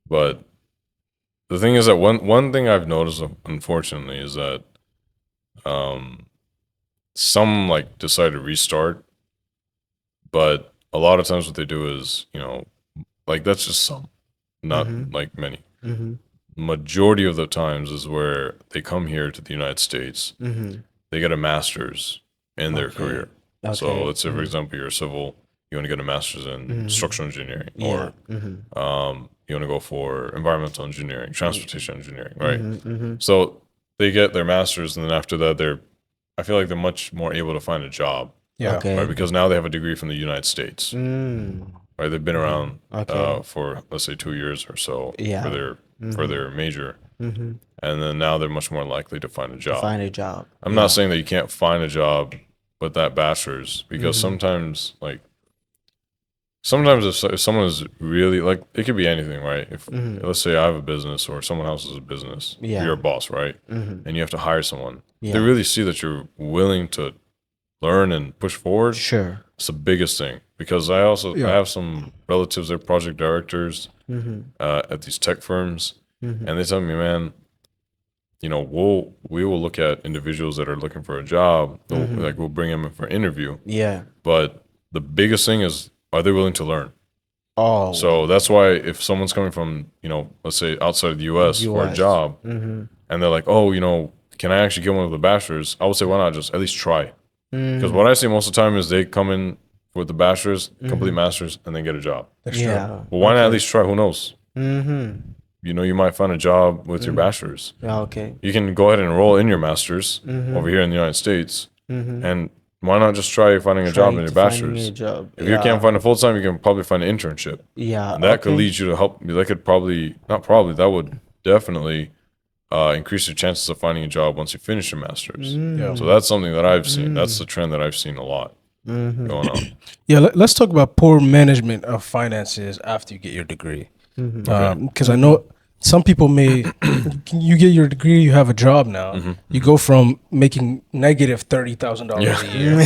But the thing is that one thing I've noticed, unfortunately, is that some like decide to restart, but a lot of times what they do is, like that's just some, not like many. Majority of the times is where they come here to the United States, they get a master's in their career. So Okay. let's say, for example, you're a civil, you want to get a master's in structural engineering, Yeah. or you want to go for environmental engineering, transportation engineering, right? So they get their master's, and then after that, I feel like they're much more able to find a job, Yeah. Okay. right? Because now they have a degree from the United States, right? They've been around Okay. for, let's say, 2 years or so Yeah. for their major, and then now they're much more likely to find a job. Find a job. I'm not saying that you can't find a job with that bachelor's, because sometimes if someone is really, like, it could be anything, right? If let's say I have a business or someone else has a business, Yeah. you're a boss, right? And you have to hire someone. Yeah. They really see that you're willing to learn and push forward. Sure. It's the biggest thing, because I have some relatives, they're project directors at these tech firms, and they tell me, man, we will look at individuals that are looking for a job, we'll bring them in for an interview, Yeah. but the biggest thing is, are they willing to learn? Oh. So that's why if someone's coming from, let's say outside of the US for a US. job, and they're like, oh, can I actually get one with a bachelor's? I would say, why not just at least try? Because what I see most of the time is they come in with the bachelor's, complete master's, and then get a job. Yeah. Well, why not at least try? Who knows? Mm-hmm. You know, you might find a job with your bachelor's. Yeah, okay. You can go ahead and enroll in your master's over here in the United States, and why not just try finding a job in Trying your to finding bachelor's? a job. If you can't find a full time, you can probably find an internship. Yeah. And that could okay. lead you to help. That could probably, not probably, that would definitely increase your chances of finding a job once you finish your master's. Yeah. So that's something that I've seen. That's the trend that I've seen a lot going on. Yeah, let's talk about poor management of finances after you get your degree. Because I know some people may, you get your degree, you have a job now. You go from making negative $30,000 a year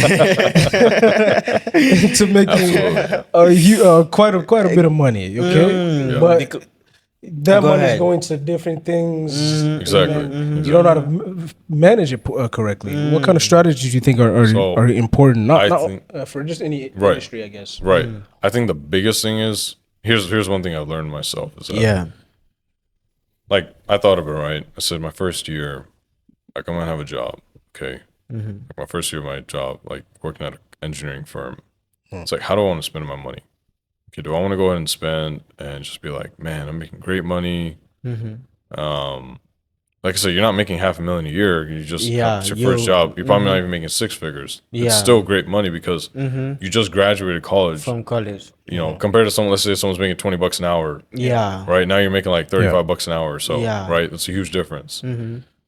to making quite a bit of money. Okay, but that Go money is ahead. going to different things. Exactly. and you don't know how to manage it correctly. What kind of strategies do you think are important? I Not think- for just any Right. industry, I guess. Right. I think the biggest thing is here's one thing I've learned myself is that Yeah. like I thought of it right. I said my first year, like I'm gonna have a job. Okay. Like, my first year of my job, like working at an engineering firm. It's like, how do I want to spend my money? Okay, do I want to go ahead and spend and just be like, man, I'm making great money. Like I said, you're not making $500,000 a year. You just Yeah, it's your first you- job. You're probably not even making six figures. Yeah. It's still great money because you just graduated college. From college. You know, compared to someone, let's say someone's making $20 an hour. Yeah. Right now, you're making like $35 an hour or so. Yeah. Right, that's a huge difference.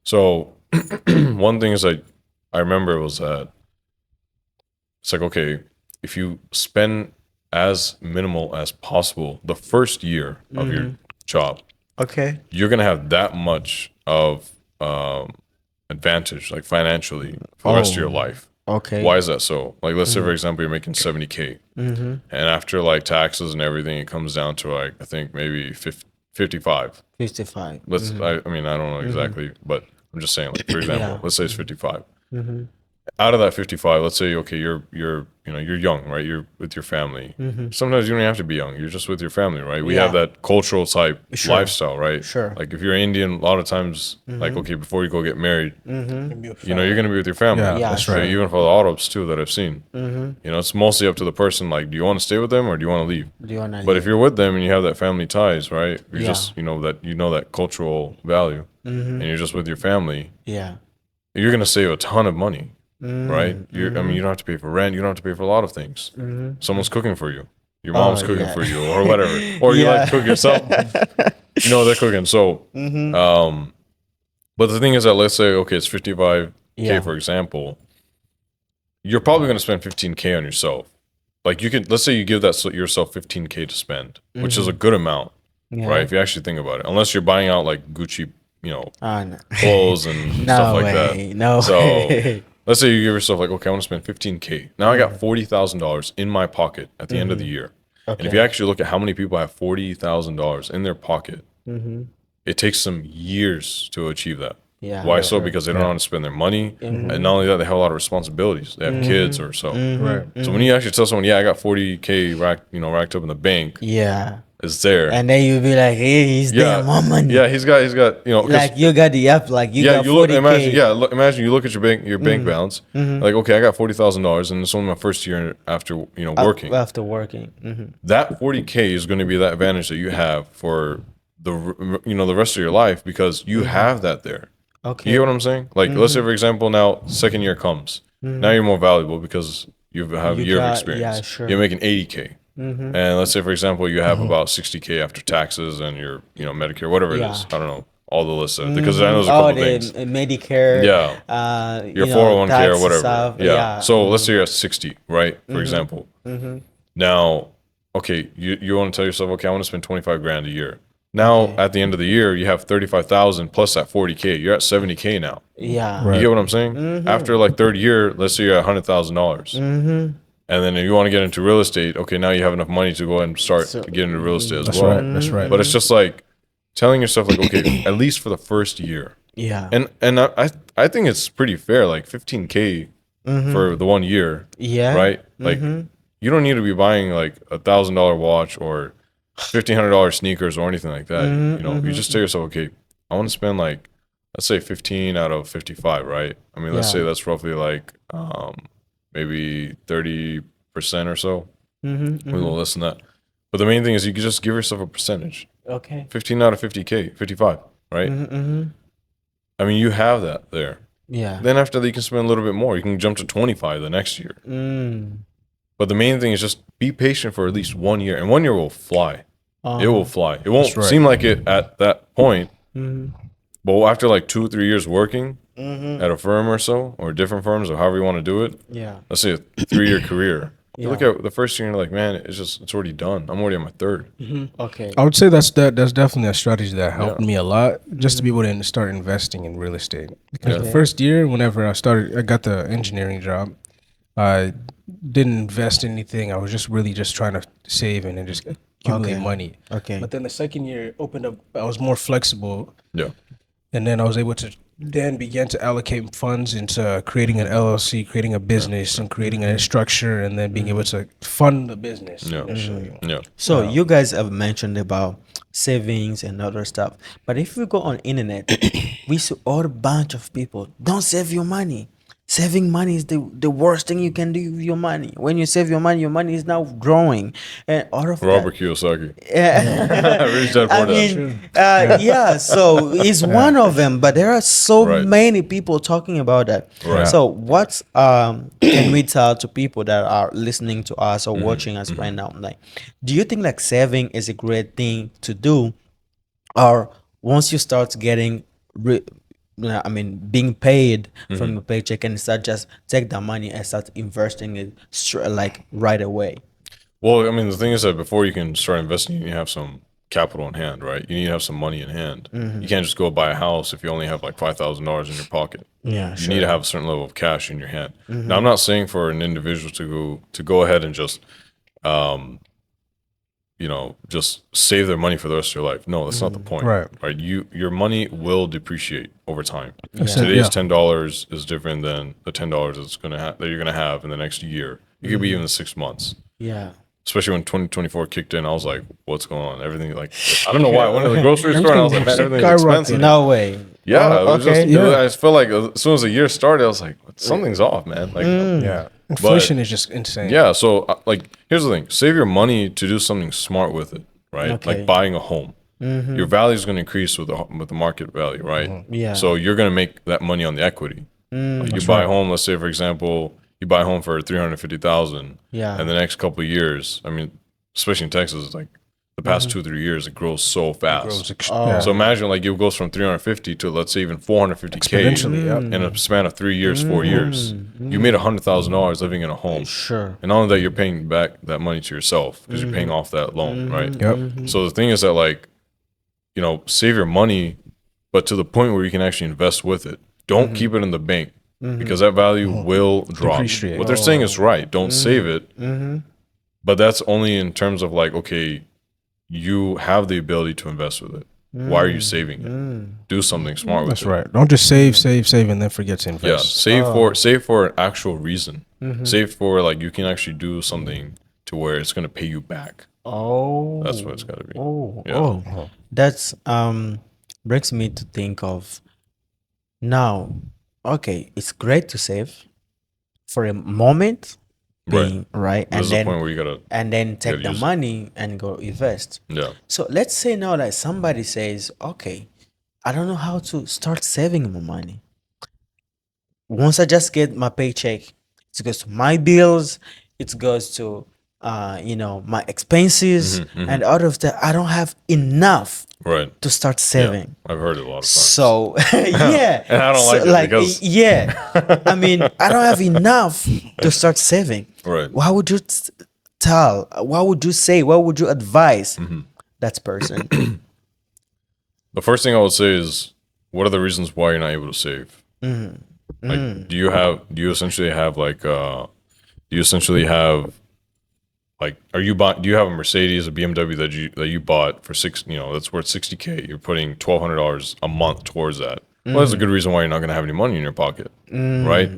So, one thing is I remember was that it's like, okay, if you spend as minimal as possible the first year of your job, Okay. you're gonna have that much of advantage, like financially, for the rest of your life. Okay. Why is that so? Like, let's say for example, you're making $70K, and after like taxes and everything, it comes down to like I think maybe 55. 55. Let's. I mean, I don't know exactly, but I'm just saying. Like for example, Yeah. let's say it's 55. Out of that 55, let's say okay, you're young, right? You're with your family. Sometimes you don't have to be young. You're just with your family, right? We have Yeah. that cultural type Sure. lifestyle, right? Sure. Like if you're Indian, a lot of times, like okay, before you go get married, you know, you're gonna be with your family. Yeah, Yeah, that's sure. right. Even for the Arabs too that I've seen, you know, it's mostly up to the person. Like, do you want to stay with them or do you want to leave? Do you wanna But if you're with them and you have that family ties, right? You're Yeah. just you know that cultural value, and you're just with your family. Yeah. You're gonna save a ton of money, right? I mean, you don't have to pay for rent. You don't have to pay for a lot of things. Someone's cooking for you. Your mom's cooking yeah. for you, or whatever, or you like to cook yourself. You know they're cooking. So, but the thing is that let's say okay, it's 55K Yeah. for example. You're probably gonna spend 15K on yourself. Like you could, let's say you give yourself 15K to spend, which is a good amount, Yeah. right? If you actually think about it, unless you're buying out like Gucci, you know, No. clothes and No stuff like way. that. No So way. let's say you give yourself like, okay, I want to spend 15K. Now I got $40,000 in my pocket at the end of the year. And if you actually look at how many people have $40,000 in their pocket, it takes them years to achieve that. Yeah. Why so? Because they don't know how to spend their money, and not only that, they have a lot of responsibilities. They have kids or so. Right. So when you actually tell someone, "Yeah, I got 40K racked up in the bank," Yeah. it's there. And then you'll be like, hey, he's there, more money. Yeah, he's got you know 'cause- Like you got the app, like you got you look 40K. imagine you look at your bank balance, like okay, I got $40,000 and it's only my first year after working. After working. That 40K is going to be that advantage that you have for the rest of your life because you have that there. Okay. You hear what I'm saying? Like let's say for example now second year comes. Now you're more valuable because you have a year of got- experience. yeah, sure. You're making 80K. And let's say for example you have about 60K after taxes and your Medicare, whatever it Yeah. is. I don't know. All the lists because I know there's a couple things. Medicare. Yeah. Your Your 401k or whatever. Stuff. Yeah. So let's say you're at 60, right? For example. Now, okay, you want to tell yourself, okay, I want to spend 25 grand a year. Now, at the end of the year, you have 35,000 plus that 40K. You're at 70K now. Yeah. Right. You get what I'm saying? After like third year, let's say you're at $100,000. And then if you want to get into real estate, okay, now you have enough money to go ahead and start to get into real estate as That's well. right. That's right. But it's just like telling yourself like, okay, at least for the first year. Yeah. And I think it's pretty fair, like 15K for the 1 year. Yeah. Right? Like you don't need to be buying like $1,000 watch or $1,500 sneakers or anything like that. You just tell yourself, okay, I want to spend like let's say 15 out of 55, right? I mean, let's Yeah. say that's roughly like maybe 30% or so, Mm-hmm, a little less than that. But the main thing is you can just give yourself a percentage. Okay. 15 out of 50K, 55, right? Mm-hmm. I mean, you have that there. Yeah. Then after that, you can spend a little bit more. You can jump to 25 the next year. Mm. But the main thing is just be patient for at least 1 year, and 1 year will fly. It will fly. It won't right. seem like it at that point, Mm-hmm. but after like 2 or 3 years working Mm-hmm. at a firm or so, or different firms, or however you want to do it, Yeah. let's say a 3-year career. You look Yeah. at the first year and you're like, man, it's already done. I'm already on my third. Okay. I would say that's definitely a strategy that helped Yeah. me a lot, just to be able to start investing in real estate. Because Yeah. the first year, whenever I got the engineering job, I didn't invest in anything. I was just really just trying to save and then just accumulate Okay. money. Okay. But then the second year opened up. I was more flexible, Yeah. and then I was able to then begin to allocate funds into creating an LLC, creating a business, and creating a structure, and then being able to fund the business Yeah. initially. Yeah. So you guys have mentioned about savings and other stuff, but if we go on internet, we see all a bunch of people don't save your money. Saving money is the worst thing you can do with your money. When you save your money is now growing, and all of Robert that. Kiyosaki. Yeah. Rich Dad I Poor Dad. mean, yeah. So he's one of them, but there are so Right. many people talking about that. Right. So what can we tell to people that are listening to us Mm-hmm. or watching us right now? Like, do you think like saving is a great thing to do, or once you start getting being paid Mm-hmm. from your paycheck and start just take the money and start investing it like right away? Well, I mean, the thing is that before you can start investing, you need to have some capital in hand, right? You need to have some money in hand. You can't just go buy a house if you only have like $5,000 in your pocket. Yeah, You need to have a certain level of cash in your hand. Now, I'm not saying for an individual to go ahead and just, just save their money for the rest of your life. No, that's not the point. Right. Your money will depreciate over time. said, Today's yeah. $10 is different than the $10 that you're gonna have in the next year. It could be even 6 months. Yeah. Especially when 2024 kicked in, I was like, "What's going on?" Everything like I don't know why. I went to the grocery store and I was like, "Man, everything's expensive." No way. Yeah, it was okay. just, I just felt like as soon as the year started, I was like, "Something's off, man." Like, Yeah, inflation is just insane. yeah. So, like, here's the thing: save your money to do something smart with it, right? Okay. Like buying a home. Your value is going to increase with the market value, right? Yeah. So you're going to make that money on the equity. Like you buy a home. Let's say, for example, you buy a home for $350,000. Yeah. And the next couple of years, I mean, especially in Texas, like the past 2-3 years, it grows so fast. Yeah. So imagine like it goes from 350 to let's say even 450K Exponentially, yep. in a span of 3 years, 4 years. You made $100,000 living in a home. Sure. And not only that, you're paying back that money to yourself because you're paying off that loan, right? Yep. So the thing is that like, save your money, but to the point where you can actually invest with it. Don't keep it in the bank because that value will drop. Depreciate. What they're saying is right. Don't save it. But that's only in terms of like, okay, you have the ability to invest with it. Why are you saving it? Do something smart with That's it. right. Don't just save, and then forget to Yeah, invest. save for an actual reason. Save for like you can actually do something to where it's gonna pay you back. Oh. That's what it's gotta be. Oh. Yeah. Oh. That's brings me to think of now. Okay, it's great to save for a moment, being right, and There's a then point where you gotta take gotta the use it. money and go invest. yeah. So let's say now that somebody says, okay, I don't know how to start saving my money. Once I just get my paycheck, it goes to my bills, it goes to my expenses and out of that I don't have enough Right. to start Yeah. saving. I've heard it a lot of times. So yeah. And I don't So, like it because- yeah. I mean, I don't have enough to start saving. Right. What would you tell? What would you say? What would you advise that person? The first thing I would say is, what are the reasons why you're not able to save? Like, do you essentially have do you have a Mercedes, a BMW that you bought for that's worth $60K? You're putting $1,200 a month towards that. Well, that's a good reason why you're not going to have any money in your pocket, right?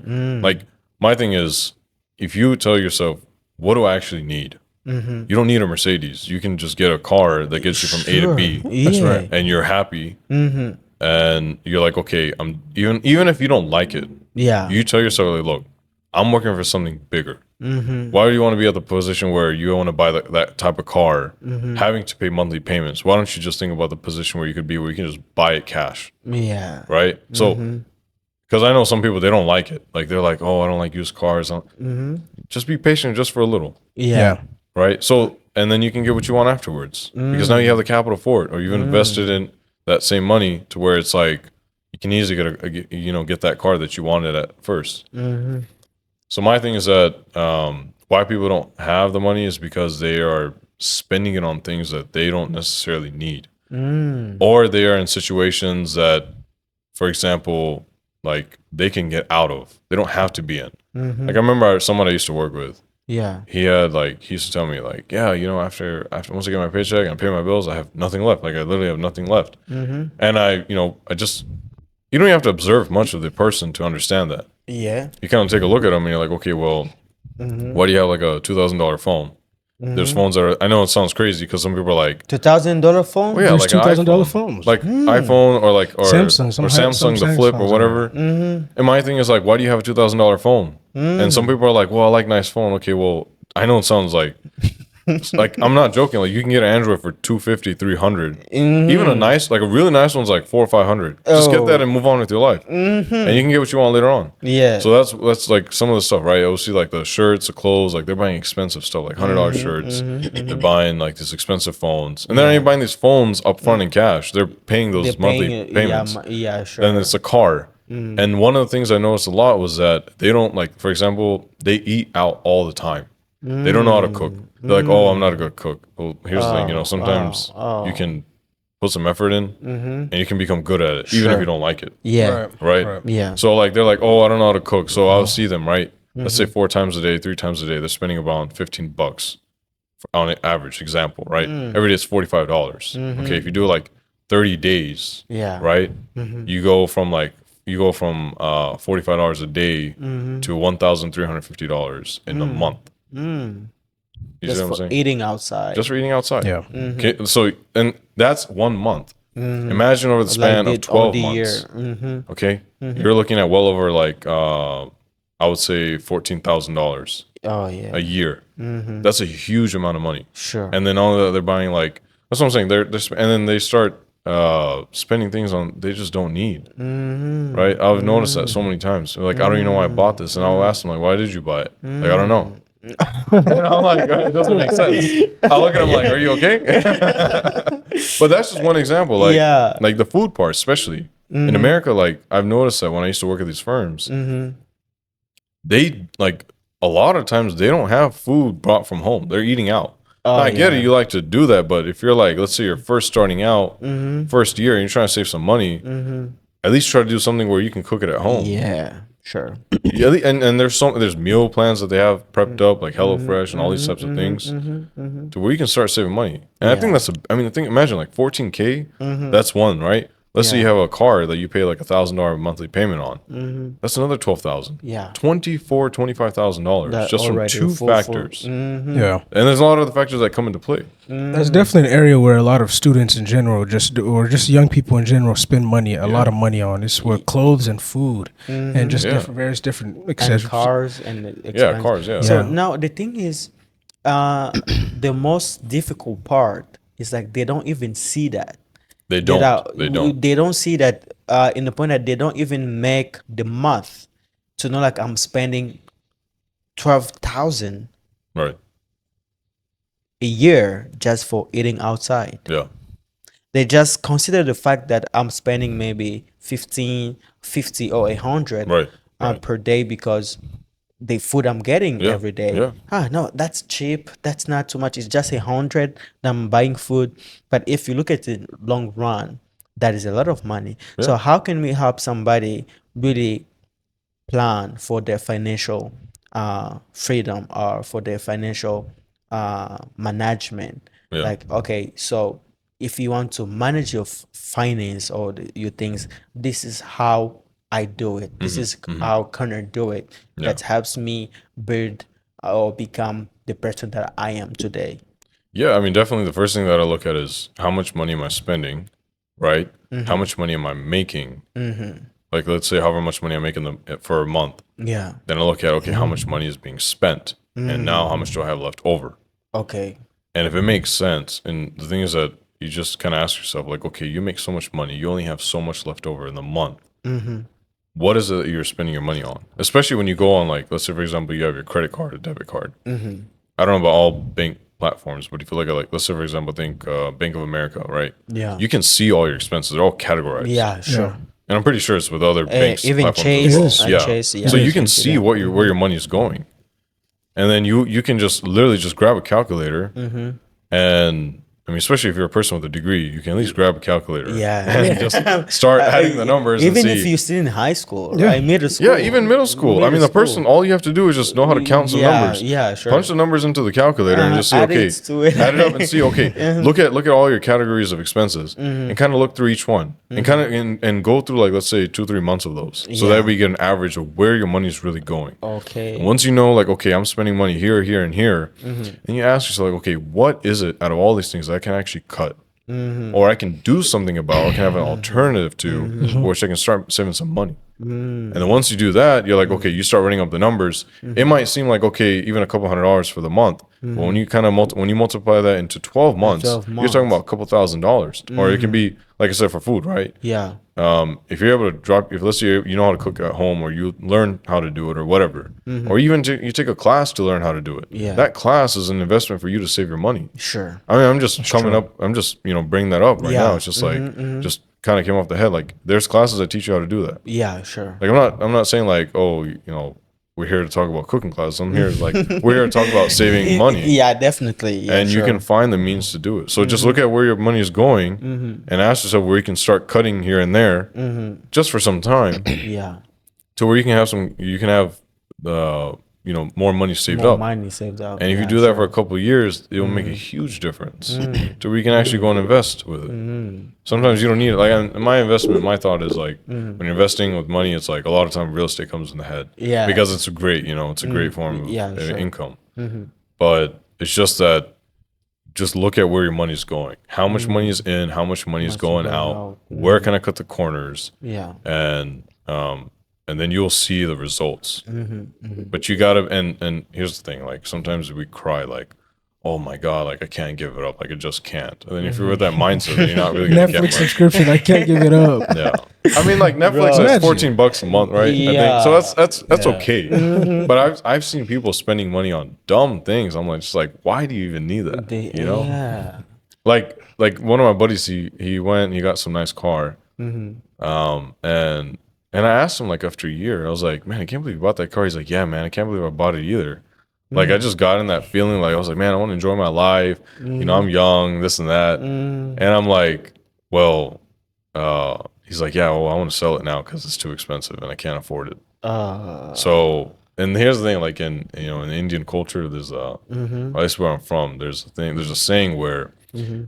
Like, my thing is, if you tell yourself, what do I actually need? You don't need a Mercedes. You can just get a car that gets you from A to B. That's right. And you're happy. And you're like, okay, I'm even if you don't like it, Yeah. you tell yourself, like, look, I'm working for something bigger. Why do you want to be at the position where you want to buy that type of car, having to pay monthly payments? Why don't you just think about the position where you could be, where you can just buy it cash, Yeah. right? So, because I know some people, they don't like it. Like they're like, oh, I don't like used cars. Just be patient, just for a little, Yeah. right? So, and then you can get what you want afterwards, because now you have the capital for it, or you've invested in that same money to where it's like you can easily get that car that you wanted at 1st. So my thing is that why people don't have the money is because they are spending it on things that they don't necessarily need, or they are in situations that, for example, like they can get out of. They don't have to be in. Like I remember someone I used to work with. Yeah. He used to tell me like, yeah, after once I get my paycheck and I pay my bills, I have nothing left. Like I literally have nothing left. And I just, you don't have to observe much of the person to understand that. Yeah. You kind of take a look at them and you're like, okay, well, why do you have like a $2,000 phone? There's phones that are, I know it sounds crazy because some people are like, $2,000 phone? well, yeah, There's like an $2,000 iPhone. phones. Like iPhone or Samsung, some Samsung, the Samsung Flip or phones whatever. And my thing is like, why do you have a $2,000 phone? And some people are like, well, I like nice phone. Okay, well, I know it sounds like I'm not joking. Like you can get an Android for $250, $300. Even a really nice one's like $400 or $500. Just get that and move on with your life, and you can get what you want later on. Yeah. So that's like some of the stuff, right? I will see like the shirts, the clothes, like they're buying expensive stuff, like $100 shirts. They're buying like these expensive phones, and they're not even buying these phones up front in cash. They're paying those monthly payments. Yeah, sure. Then it's a car. And one of the things I noticed a lot was that they don't, like, for example, they eat out all the time. They don't know how to cook. They're like, oh, I'm not a good cook. Well, here's the thing, sometimes you can put some effort in and you can become good at it, even if you don't like it. Yeah. Right? Yeah. So, like, they're like, oh, I don't know how to cook. So I'll see them, right? Let's say 4 times a day, 3 times a day. They're spending around $15 on an average example, right? Every day it's $45. Okay, if you do like 30 days, Yeah. right? You go from $45 a day to $1,350 in a month. You Just see what I'm for saying? eating outside. Just for eating outside. Yeah. Okay, so and that's 1 month. Imagine over the span of 12 months. Okay, you're looking at well over like I would say $14,000 Oh yeah. a year. That's a huge amount of money. Sure. And then all that they're buying, like, that's what I'm saying. And then they start spending things on they just don't need. Right? I've noticed that so many times. They're like, I don't even know why I bought this, and I'll ask them like, why did you buy it? Like, I don't know. And I'm like, it doesn't make sense. I look at them like, are you okay? But that's just one example. Like, Yeah. like the food part, especially in America. Like, I've noticed that when I used to work at these firms, they, like, a lot of times they don't have food brought from home. They're eating out. Now, I get it. You like to do that, but if you're like, let's say you're first starting out, first year, and you're trying to save some money, at least try to do something where you can cook it at home. Yeah. Sure. Yeah, and there's meal plans that they have prepped up, like HelloFresh and all these types of things, to where you can start saving money. And I think imagine like $14K. That's one, right? Let's say you have a car that you pay like $1,000 monthly payment on. That's another $12,000. Yeah. $25,000 just from two factors. Yeah. And there's a lot of other factors that come into play. That's definitely an area where a lot of students in general, or just young people in general, spend money, a lot of money on. It's where clothes and food and just various different And accessories. cars and expense. Yeah, cars, yeah. So Yeah. now the thing is, the most difficult part is like they don't even see that. They don't. They don't see that in the point that they don't even make the math to know like I'm spending 12,000 Right. a year just for eating outside. Yeah. They just consider the fact that I'm spending maybe 15, 50 or 100 Right. per day because the food I'm getting Yeah, every day. yeah. No, that's cheap. That's not too much. It's just 100 that I'm buying food. But if you look at the long run, that is a lot of money. So how can we help somebody really plan for their financial freedom or for their financial management? Yeah. Like, okay, so if you want to manage your finance or your things, this is how I do it. This is how Connor do it. That helps me build or become the person that I am today. Yeah, I mean, definitely the first thing that I look at is how much money am I spending, right? How much money am I making? Like, let's say however much money I'm making for a month. Yeah. Then I look at, okay, how much money is being spent? and now how much do I have left over? Okay. And if it makes sense, and the thing is that you just kind of ask yourself, like, okay, you make so much money, you only have so much left over in the month. What is it that you're spending your money on? Especially when you go on, like, let's say, for example, you have your credit card or debit card. I don't know about all bank platforms, but if you look at, like, let's say, for example, think Bank of America, right? Yeah. You can see all your expenses. They're all categorized. Yeah, sure. And I'm pretty sure it's with other banks. Even platforms Chase, as well. and Chase, yeah. So Yes, you can I see see that. what where your money's going. And then you can just literally just grab a calculator and I mean, especially if you're a person with a degree, you can at least grab a calculator. Yeah. And just start adding the numbers. Even and see. if you're still in high school, right? Middle school. Yeah, even middle school. I mean, the person, all you have to do is just know how to count some numbers. Yeah, sure. Punch the numbers into the calculator and just see, Add okay, it to it. add it up and see, okay, look at all your categories of expenses and kind of look through each one and kind of and go through like, let's say 2-3 months of those. So that we get an average of where your money's really going. Okay. And once you know, like, okay, I'm spending money here, here, and here, and you ask yourself, like, okay, what is it out of all these things that I can actually cut? Or I can do something about, or can have an alternative to, which I can start saving some money. And then once you do that, you're like, okay, you start running up the numbers. It might seem like, okay, even a couple $100 for the month. But when you kind of when you multiply that into 12 months, you're talking about a couple $1,000s. Or it can be, like I said, for food, right? Yeah. If you're able to drop, if let's say you know how to cook at home, or you learn how to do it, or whatever, or even you take a class to learn how to do it. Yeah. That class is an investment for you to save your money. Sure. I mean, I'm just I'm just bringing that up right Yeah. now. It's just like just kind of came off the head. Like there's classes that teach you how to do that. Yeah, sure. Like I'm not saying like, oh, we're here to talk about cooking classes. I'm here like we're here to talk about saving money. Yeah, definitely. Yeah, And you sure. can find the means to do it. So just look at where your money is going and ask yourself where you can start cutting here and there just for some time Yeah. to where you can have more money saved More up. money saved up. And if you Yeah, do that sure. for a couple of years, it will make a huge difference to where you can actually go and invest with it. Sometimes you don't need it. Like my thought is like when you're investing with money, it's like a lot of time real estate comes in the head. Yeah. Because it's a great, it's a great form of sure. income. But it's just that just look at where your money's going. How much money is in, how much money is going out. Where can I cut the corners? Yeah. And then you'll see the results. But you gotta, and here's the thing, like sometimes we cry like, oh my God, like I can't give it up. Like I just can't. And then if you're with that mindset, then you're not really gonna get Netflix much. subscription, I can't give it up. Yeah. I mean like Netflix is $14 a month, right? Yeah. I think. So that's okay. But I've seen people spending money on dumb things. I'm like, just like, why do you even need that? Yeah. Like one of my buddies, he went, he got some nice car. And I asked him like after a year, I was like, man, I can't believe you bought that car. He's like, yeah, man, I can't believe I bought it either. Like I just got in that feeling, like I was like, man, I want to enjoy my life. I'm young, this and that. And I'm like, well, he's like, yeah, well, I want to sell it now because it's too expensive and I can't afford it. So, and here's the thing, like in Indian culture, there's at least where I'm from, there's a saying where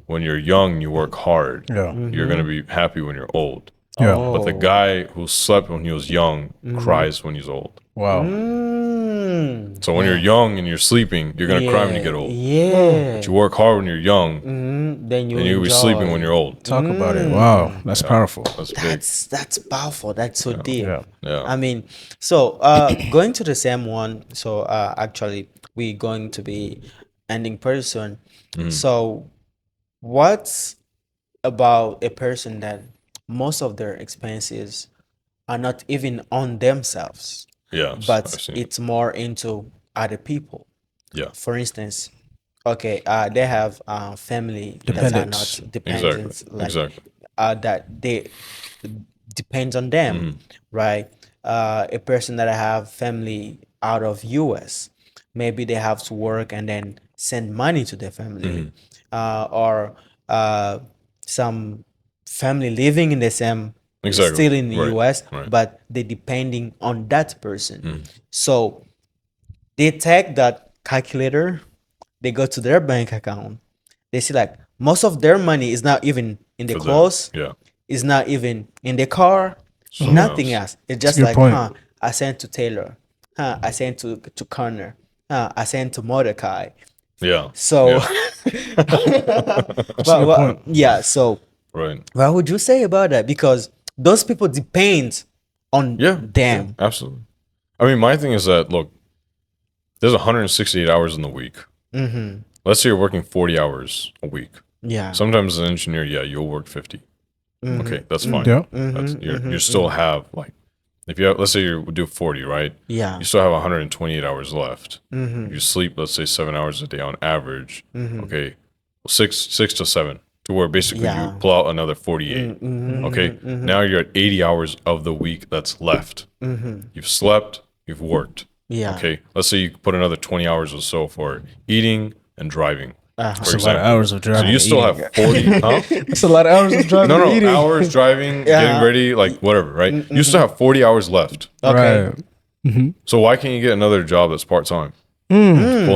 when you're young, you work hard. Yeah. You're gonna be happy when you're old. Yeah. But the guy who slept when he was young cries when he's old. Wow. So when you're young and you're sleeping, you're gonna cry when you get old. Yeah. But you work hard when you're young, Then and you'll be sleeping when you're old. Talk about it. Wow. That's powerful. That's big. That's powerful. That's so deep. Yeah. Yeah. I mean, so going to the same one. So actually, we're going to be ending pretty soon. So, what's about a person that most of their expenses are not even on themselves, Yeah. I've but seen it's more into other people? Yeah. For instance, okay, they have family that are Dependents. not dependents, Exactly. that they depends on them, right? A person that have family out of US, maybe they have to work and then send money to their family, or some family living in the same Exactly. still in the Right, US, right. but they depending on that person. So they take that calculator, they go to their bank account, they see like most of their money is not even in the For them. clothes, Yeah. is not even in the car, Something nothing else. else. It's just good like, point. I sent to Taylor, I sent to Connor, I sent to Mordecai. Yeah. So, Yeah. yeah. So, Right. what would you say about that? Because those people depend on Yeah. them. Absolutely. I mean, my thing is that look, there's 168 hours in the week. Let's say you're working 40 hours a week. Yeah. Sometimes as an engineer, yeah, you'll work 50. Okay, that's fine. Yeah. That's, you still have like, if you have, let's say you do 40, right? Yeah. You still have 128 hours left. You sleep, let's say 7 hours a day on average. Okay, well, six to 7, to where basically Yeah. you pull out another 48. Okay, now you're at 80 hours of the week that's left. You've slept, you've worked. Yeah. Okay, let's say you put another 20 hours or so for eating and driving. That's a lot of hours of So driving. you and still eating. have 40. Huh? That's a lot of hours of driving. No, and no, eating. hours driving, getting ready, like whatever, right? You still have 40 hours left. Okay. Right. So why can't you get another job that's part time? Pull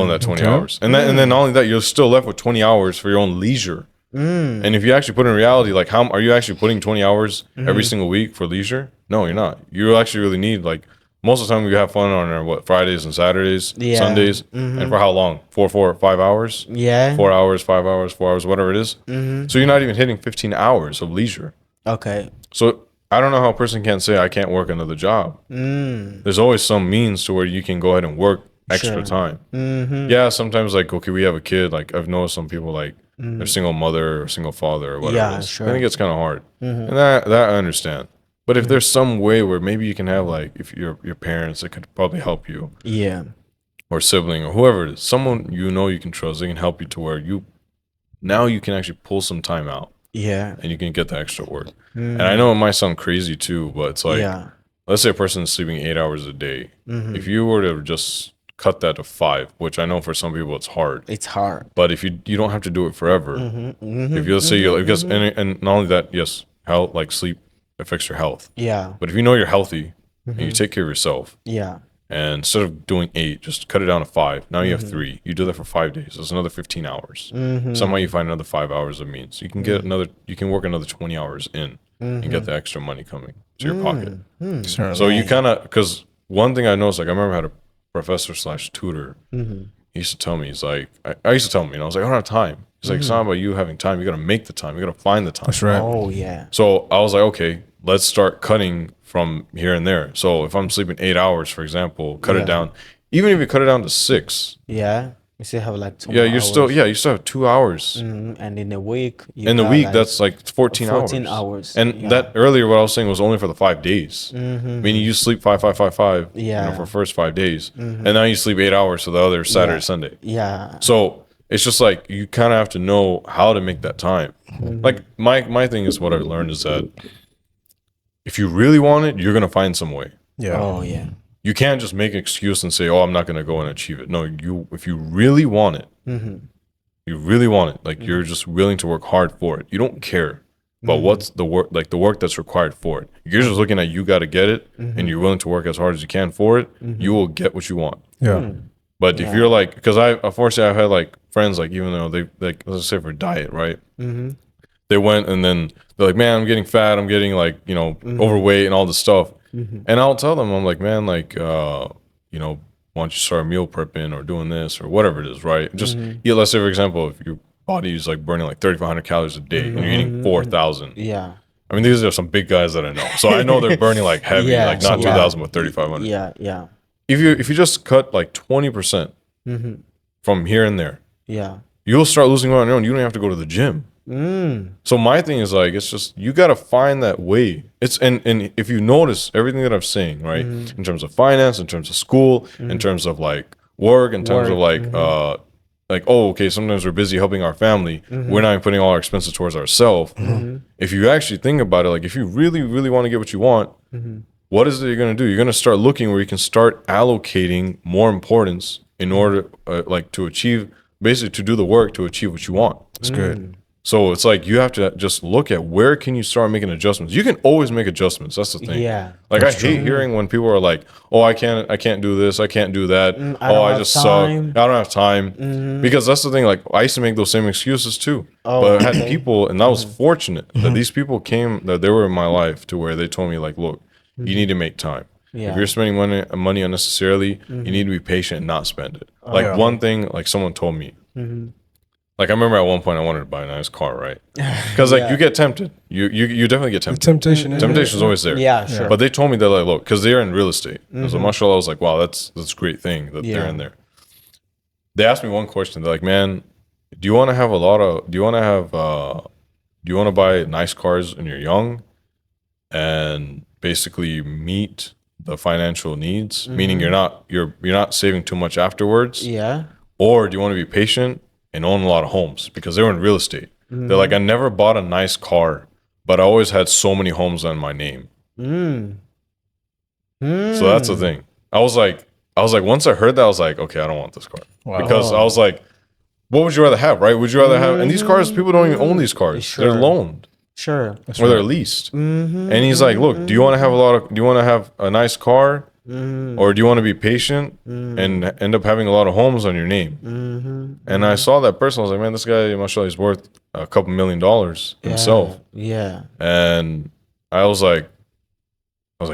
in that 20 hours, and then not only that, you're still left with 20 hours for your own leisure. And if you actually put in reality, like how are you actually putting 20 hours every single week for leisure? No, you're not. You actually really need like most of the time we have fun on our Fridays and Saturdays, Yeah. Sundays, and for how long? 5 hours. Yeah. 4 hours, 5 hours, 4 hours, whatever it is. So you're not even hitting 15 hours of leisure. Okay. So I don't know how a person can't say I can't work another job. There's always some means to where you can go ahead and work extra time. Yeah, sometimes like, okay, we have a kid. Like I've noticed some people like they're single mother or single father or whatever. Yeah, it is. sure. Then it gets kind of hard, and that I understand. But if there's some way where maybe you can have like if your parents that could probably help you, Yeah. or sibling or whoever it is, someone you know you can trust, they can help you to where you can actually pull some time out Yeah. and you can get the extra work. And I know it might sound crazy too, but it's like Yeah. let's say a person is sleeping 8 hours a day. If you were to just cut that to 5, which I know for some people it's hard, It's hard. but if you don't have to do it forever. If you let's say you because and not only that, yes, how like sleep affects your health. Yeah. But if you know you're healthy and you take care of yourself, Yeah. and instead of doing 8, just cut it down to 5. Now you have 3. You do that for 5 days. That's another 15 hours. Somehow you find another 5 hours of means. You can get you can work another 20 hours in and get the extra money coming to your pocket. Certainly. So you kind of, because one thing I noticed, like I remember I had a professor / tutor. He used to tell me, he's like, I used to tell him, I was like, I don't have time. He's like, it's not about you having time. You got to make the time. You got to find the time. That's right. Oh yeah. So I was like, okay, let's start cutting from here and there. So if I'm sleeping 8 hours, for example, cut it down. Even if you cut it down to 6, Yeah. You still have like 2 yeah, hours. you still have 2 hours. And in a week. You In the got, week, like, that's like 14 hours. 14 hours. And Yeah. that earlier, what I was saying was only for the 5 days. Meaning you sleep 5, 5, 5, 5, Yeah. for the first 5 days. And now you sleep 8 hours for the other Saturday, Sunday. Yeah. So it's just like you kind of have to know how to make that time. Like my thing is what I've learned is that if you really want it, you're gonna find some way. Yeah. Oh yeah. You can't just make an excuse and say, "Oh, I'm not gonna go and achieve it." No, if you really want it, you really want it. Like you're just willing to work hard for it. You don't care about what's the work, like the work that's required for it. You're just looking at you got to get it, and you're willing to work as hard as you can for it. You will get what you want. Yeah. But if you're like, because unfortunately I've had like friends, like even though they like, let's say for diet, right? They went and then they're like, man, I'm getting fat. I'm getting like, overweight and all this stuff. And I'll tell them, I'm like, man, like, why don't you start meal prepping or doing this or whatever it is, right? Just eat, let's say for example, if your body is like burning like 3,500 calories a day and you're eating 4,000. Yeah. I mean, these are some big guys that I know. So I know they're burning like heavy, Yeah, like not yeah. 2,000, but 3,500. Yeah. Yeah. If you just cut like 20% from here and there, Yeah. you'll start losing weight on your own. You don't have to go to the gym. So my thing is like, it's just, you got to find that way. It's, and if you notice everything that I'm saying, right, in terms of finance, in terms of school, in terms of like work, in terms of like, oh, okay, sometimes we're busy helping our family. We're not even putting all our expenses towards ourselves. If you actually think about it, like if you really, really want to get what you want, what is it you're going to do? You're going to start looking where you can start allocating more importance in order like to achieve, basically to do the work to achieve what you want. That's good. So it's like you have to just look at where can you start making adjustments. You can always make adjustments. That's the thing. Yeah. Like I hate hearing when people are like, "Oh, I can't do this. I can't do that. I don't I have just time. suck. I don't have time." Because that's the thing. Like I used to make those same excuses too. But I had people, and I was fortunate that these people came, that they were in my life to where they told me like, "Look, you need to make time. Yeah. If you're spending money unnecessarily, you need to be patient and not spend it." Like one thing, like someone told me. Like I remember at one point I wanted to buy a nice car, right? Because like you get tempted, you definitely get The tempted. temptation is Temptation's always there. Yeah, sure. Mm-hmm. But they told me that like, look, because they're in real estate. So mashallah, I was like, wow, that's a great thing that they're in there. they asked me one question. They're like, man, do you want to have a lot of, do you want to have, do you want to buy nice cars when you're young and basically meet the financial needs, meaning you're not saving too much afterwards, Yeah. or do you want to be patient and own a lot of homes? Because they were in real estate. They're like, I never bought a nice car, but I always had so many homes on my name. So that's the thing. I was like, once I heard that, I was like, okay, I don't want this car. Wow. Because I was like, what would you rather have, right? Would you rather have, and these cars, people don't even own these cars. Sure. They're loaned Sure. or they're leased. And he's like, look, do you want to have do you want to have a nice car or do you want to be patient and end up having a lot of homes on your name? And I saw that person. I was like, man, this guy, mashallah, he's worth a couple $1 million himself. Yeah. And I was like,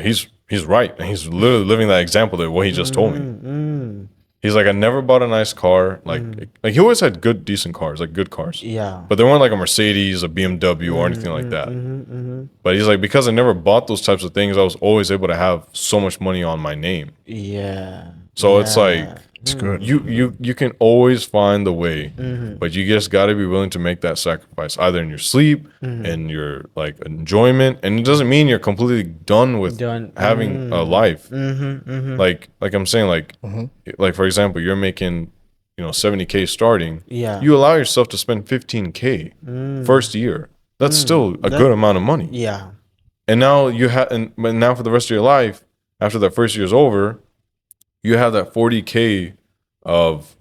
he's right. And he's literally living that example that what he just told me. He's like, I never bought a nice car. Like he always had good, decent cars, like good cars. Yeah. But they weren't like a Mercedes, a BMW, or anything like that. But he's like, because I never bought those types of things, I was always able to have so much money on my name. Yeah. So it's like, It's good. you can always find the way, but you just got to be willing to make that sacrifice, either in your sleep and your like enjoyment. And it doesn't mean you're completely done with having a life. Like I'm saying, like for example, you're making, 70K starting. Yeah. You allow yourself to spend 15K first year. That's still a good amount of money. Yeah. And now but now for the rest of your life, after that first year's over, you have that 40K of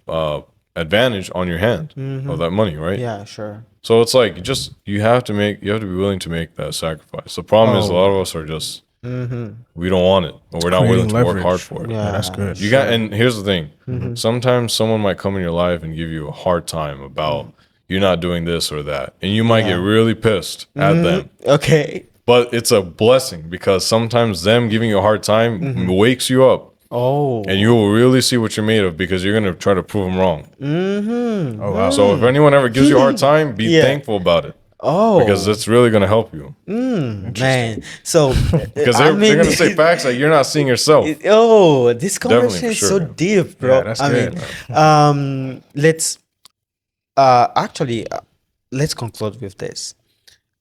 advantage on your hand of that money, right? Yeah, sure. So it's like you have to be willing to make that sacrifice. The problem is a lot of us are just we don't want it, or we're not willing to work hard for it. Yeah, that's good. And here's the thing: sometimes someone might come in your life and give you a hard time about you're not doing this or that, and you might get really pissed at them. Okay. But it's a blessing because sometimes them giving you a hard time wakes you up. Oh. And you will really see what you're made of because you're going to try to prove them wrong. Oh, wow. So if anyone ever gives you a hard time, be thankful about it. Oh. Because it's really going to help you. Man. So Because they're going to say facts like you're not seeing yourself. This conversation is so sure. deep, bro. Yeah, that's good. Let's let's conclude with this.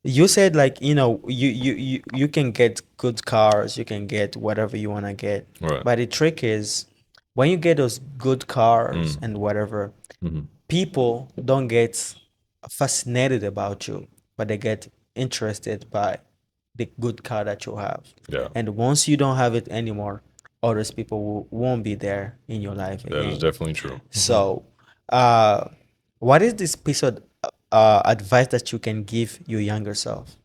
You said like you can get good cars, you can get whatever you want to get, Right. but the trick is when you get those good cars and whatever, people don't get fascinated about you, but they get interested by the good car that you have. Yeah. And once you don't have it anymore, others people won't be there in your life That again. is definitely true. So, what is this piece of advice that you can give your younger self,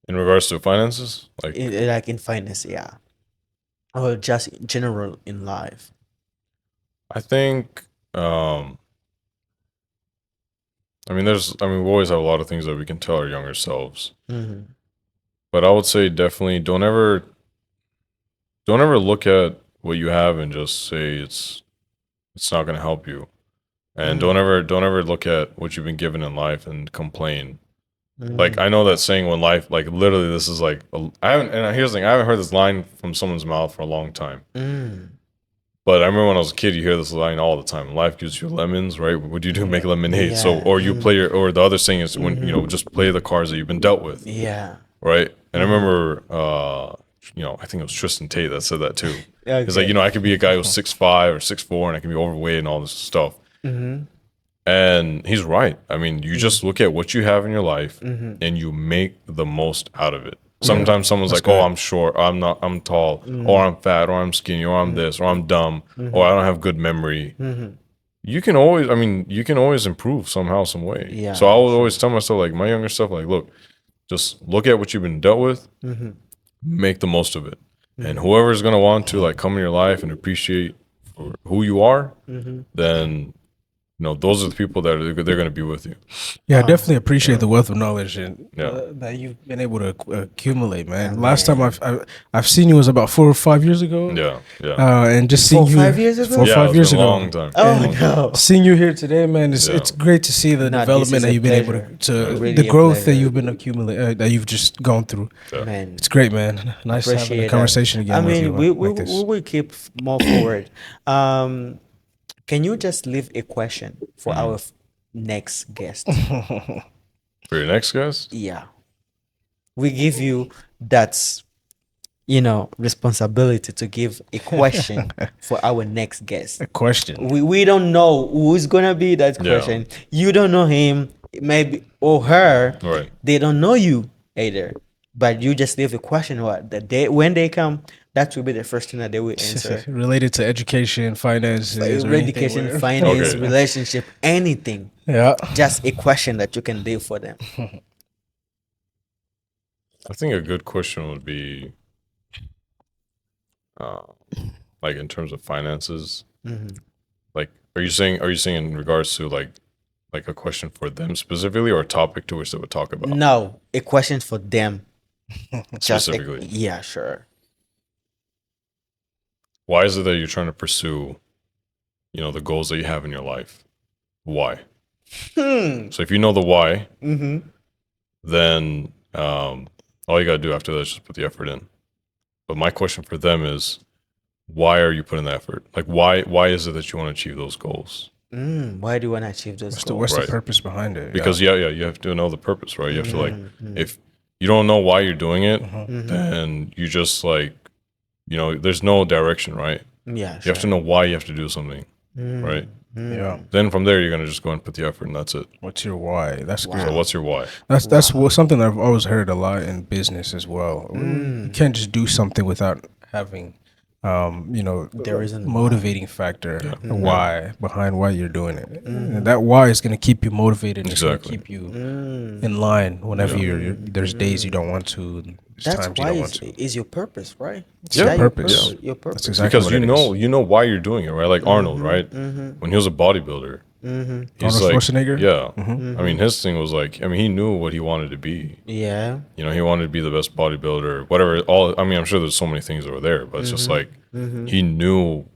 In regards to finances, like like in finance, yeah, or just in general in life? I think, we always have a lot of things that we can tell our younger selves. But I would say definitely don't ever look at what you have and just say it's not going to help you. And don't ever look at what you've been given in life and complain. Like I know that saying when life, like literally this is like, here's the thing, I haven't heard this line from someone's mouth for a long time. But I remember when I was a kid, you hear this line all the time. Life gives you lemons, right? What do you do? Make lemonade. So, Yeah. or you play or the other saying is when, just play the cards that you've been dealt with. Yeah. Right. And I remember, I think it was Tristan Tate that said that too. It's like, I could be a guy who's 6'5" or 6'4", and I can be overweight and all this stuff. And he's right. I mean, you just look at what you have in your life and you make the most out of it. Sometimes someone's like, oh, I'm short, I'm tall, or I'm fat, or I'm skinny, or I'm this, or I'm dumb, or I don't have good memory. You can always improve somehow, some way. Yeah, So I would always tell myself, like my younger self, like, look, just look at what you've been dealt with, make the most of it. And whoever's gonna want to like come in your life and appreciate for who you are, then those are the people that they're going to be with you. Yeah, I definitely appreciate the wealth of knowledge and Yeah. that you've been able to accumulate, man. Last time I've seen you was about 4 or 5 years ago. Yeah. And just seeing 4 or you 5 years ago? 4 or Yeah, 5 it's years been a ago. long time. Oh no. Seeing you here today, man, it's great to see the No, this development is that a you've been able pleasure. to Really the a growth that pleasure. you've been accumulating, that you've just gone through. Man. It's great, man. Nice having Appreciate a that. conversation again. I with mean, you we like this. will keep more forward. Can you just leave a question for Mm-hmm. our next guest? For your next guest, Yeah. We give you that, responsibility to give a question for our next guest. A question. We don't know who's gonna be that Yeah. question. You don't know him, maybe, or her. Right. They don't know you either. But you just leave a question. What the day when they come, that will be the first thing that they will answer. Related to education, finances, or anything. Education, whatever. finance, Okay. relationship, anything. Yeah. Just a question that you can leave for them. I think a good question would be, like in terms of finances. Like, are you saying in regards to like a question for them specifically, or a topic to which they would talk about No, a question for them. specifically? Yeah, sure. Why is it that you're trying to pursue, the goals that you have in your life? Why? So if you know the why, then all you gotta do after that is just put the effort in. But my question for them is, why are you putting the effort? Like, why is it that you want to achieve those goals? Why do you want to achieve those What's the goals? Right. purpose behind it? Because you have to know the purpose, right? You have to like, if you don't know why you're doing it, then you just like, there's no direction, right? Yeah, You have to know why you have to do something, right? Yeah. Then from there, you're gonna just go and put the effort, and that's it. What's your why? That's good. So what's your why? That's something I've always heard a lot in business as well. You can't just do something without having, There isn't motivating factor, a why behind why you're doing it. And that why is going to keep you motivated. And Exactly. It's going to keep you in line whenever there's days you don't want to. And there's That's times you why don't want to. is your purpose, right? Yeah, That purpose. Your purpose. That's exactly Because what it is. you know why you're doing it, right? Like Arnold, right? When he was a bodybuilder, he's Arnold like, Schwarzenegger? yeah. I mean, his thing was like, I mean, he knew what he wanted to be. Yeah. He wanted to be the best bodybuilder, whatever. I mean, I'm sure there's so many things that were there, but it's just like he knew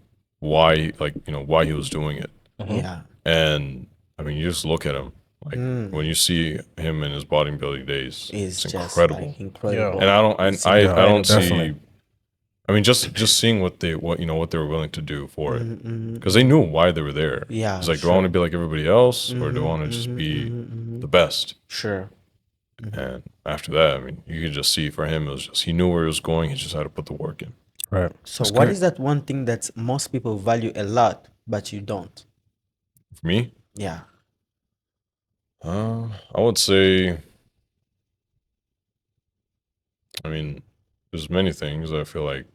why, like, why he was doing it. Yeah. And I mean, you just look at him, like when you see him in his bodybuilding days, It's it's just incredible. like incredible. And I don't definitely. see. I mean, just seeing what they were willing to do for it, because they knew why they were there. Yeah, it's like, do I want to be like everybody else, or do I want to just be the best? Sure. And after that, I mean, you could just see for him, it was just he knew where he was going. He just had to put the work in. Right. So what is that one thing that most people value a lot, but you don't? For me, Yeah. I would say, I mean, there's many things that I feel like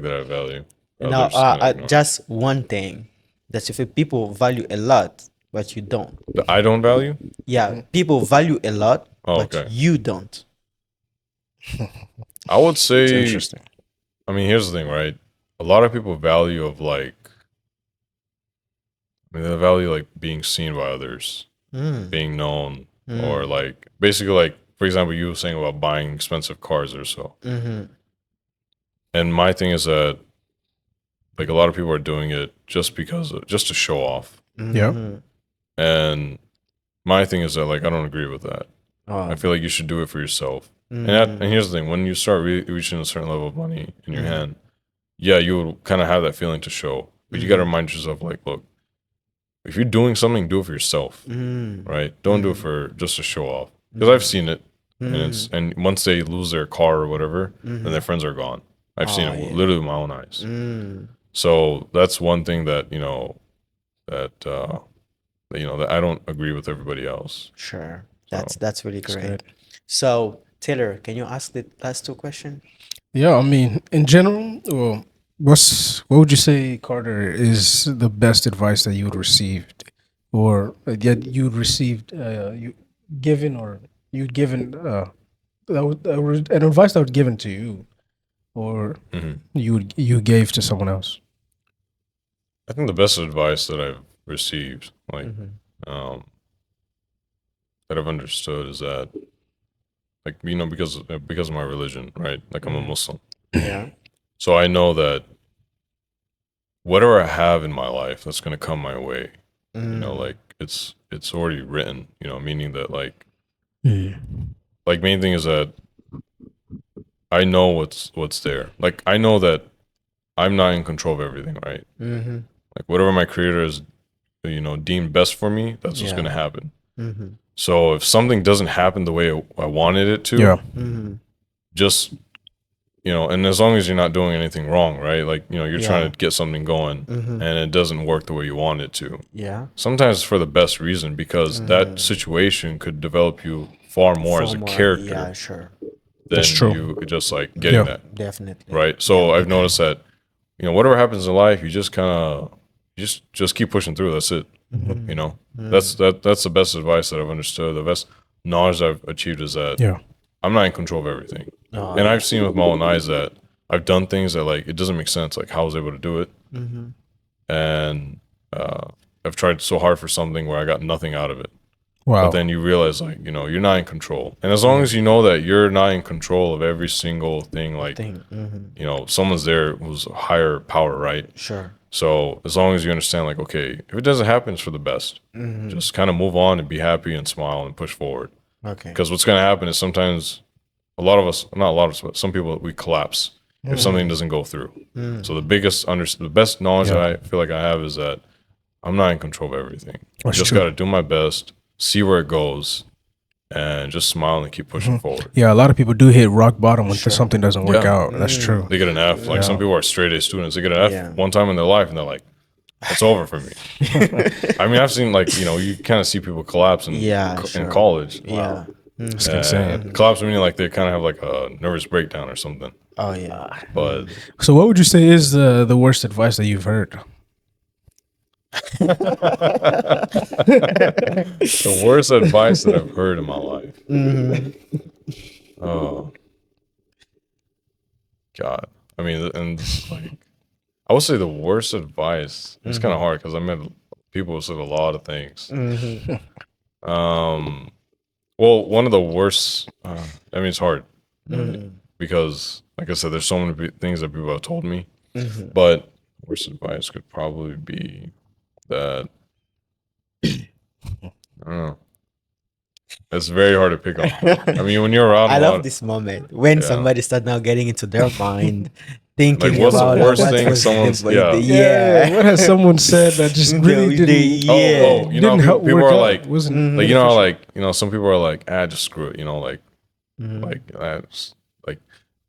that I value. Now, Others I ignore. just one thing that you feel people value a lot, but you don't. That I don't value. Yeah, people value a lot, Oh, but okay. you don't. I would It's say, interesting. I mean, here's the thing, right? A lot of people value of like, I mean, they value like being seen by others, being known, or like basically like, for example, you were saying about buying expensive cars or so. And my thing is that like a lot of people are doing it just to show off. Yeah. And my thing is that like I don't agree with that. I feel like you should do it for yourself. And here's the thing: when you start reaching a certain level of money in your hand, yeah, you would kind of have that feeling to show, but you got to remind yourself, like, look, if you're doing something, do it for yourself, right? Don't do it for just to show off. Because I've seen it, and once they lose their car or whatever, then their friends are gone. I've seen it literally with my own eyes. So that's one thing that that I don't agree with everybody else. Sure. That's really great. So Taylor, can you ask the last two questions? Yeah, I mean, in general, well, what would you say, Carter, is the best advice that you received, or that you'd received, you'd given, an advice that was given to you, or you gave to someone else? I think the best advice that I've received, like, that I've understood is that, like, because of my religion, right? Like, I'm a Muslim. Yeah. So I know that whatever I have in my life that's going to come my way, like it's already written, meaning that like main thing is that I know what's there. Like I know that I'm not in control of everything, right? Mm-hmm. Like whatever my creator is, deemed best for me, that's what's Yeah. gonna happen. Mm-hmm. So if something doesn't happen the way I wanted it to, Yeah. Mm-hmm. just and as long as you're not doing anything wrong, right? Like you're Yeah. trying to get something going, Mm-hmm. and it doesn't work the way you want it to. Yeah. Sometimes it's for the best reason because that situation could develop you far more as a character Yeah, sure. than That's true. you just like getting Yeah. that, Definitely. right? So I've noticed that whatever happens in life, you just kind of just keep pushing through. That's it. That's the best advice that I've understood. The best knowledge I've achieved is that Yeah. I'm not in control of everything. Oh, And I've seen with my own eyes that I've done things that like it doesn't make sense, like how I was able to do it. Mm-hmm. And I've tried so hard for something where I got nothing out of it. Wow. But then you realize like, you're not in control. And as long as you know that you're not in control of every single thing, like someone's there who's a higher power, right? Sure. So as long as you understand like, okay, if it doesn't happen, it's for the best. Just kind of move on and be happy and smile and push forward. Okay. Because what's going to happen is sometimes a lot of us, not a lot of us, but some people, we collapse if something doesn't go through. So the best knowledge that I feel like I have is that I'm not in control of everything. I That's just true. got to do my best, see where it goes, and just smile and keep pushing forward. Yeah, a lot of people do hit rock bottom when something doesn't work Yeah. out. That's true. They get an F. Like some people are straight A students. They get an F Yeah. one time in their life, and they're like, "It's over for me." I mean, I've seen like you kind of see people collapse in sure. college. Yeah. It's insane. Collapse meaning like they kind of have like a nervous breakdown or something. Oh yeah. But So, what would you say is the worst advice that you've heard? the worst advice that I've heard in my life. Oh, God. I mean, and like, I would say the worst advice. It's kind of hard because I met people who said a lot of things. Well, one of the worst. I mean, it's hard because, like I said, there's so many things that people have told me. But worst advice could probably be that. I don't know. It's very hard to pick on. I mean, when you're around, I a love lot, this moment when somebody start now getting into their mind, thinking Like, what's the about worst what thing was someone's- yeah. What has someone said that just really didn't? Oh, you know, didn't help people work are out? like, Wasn't like some people are like, just screw it, like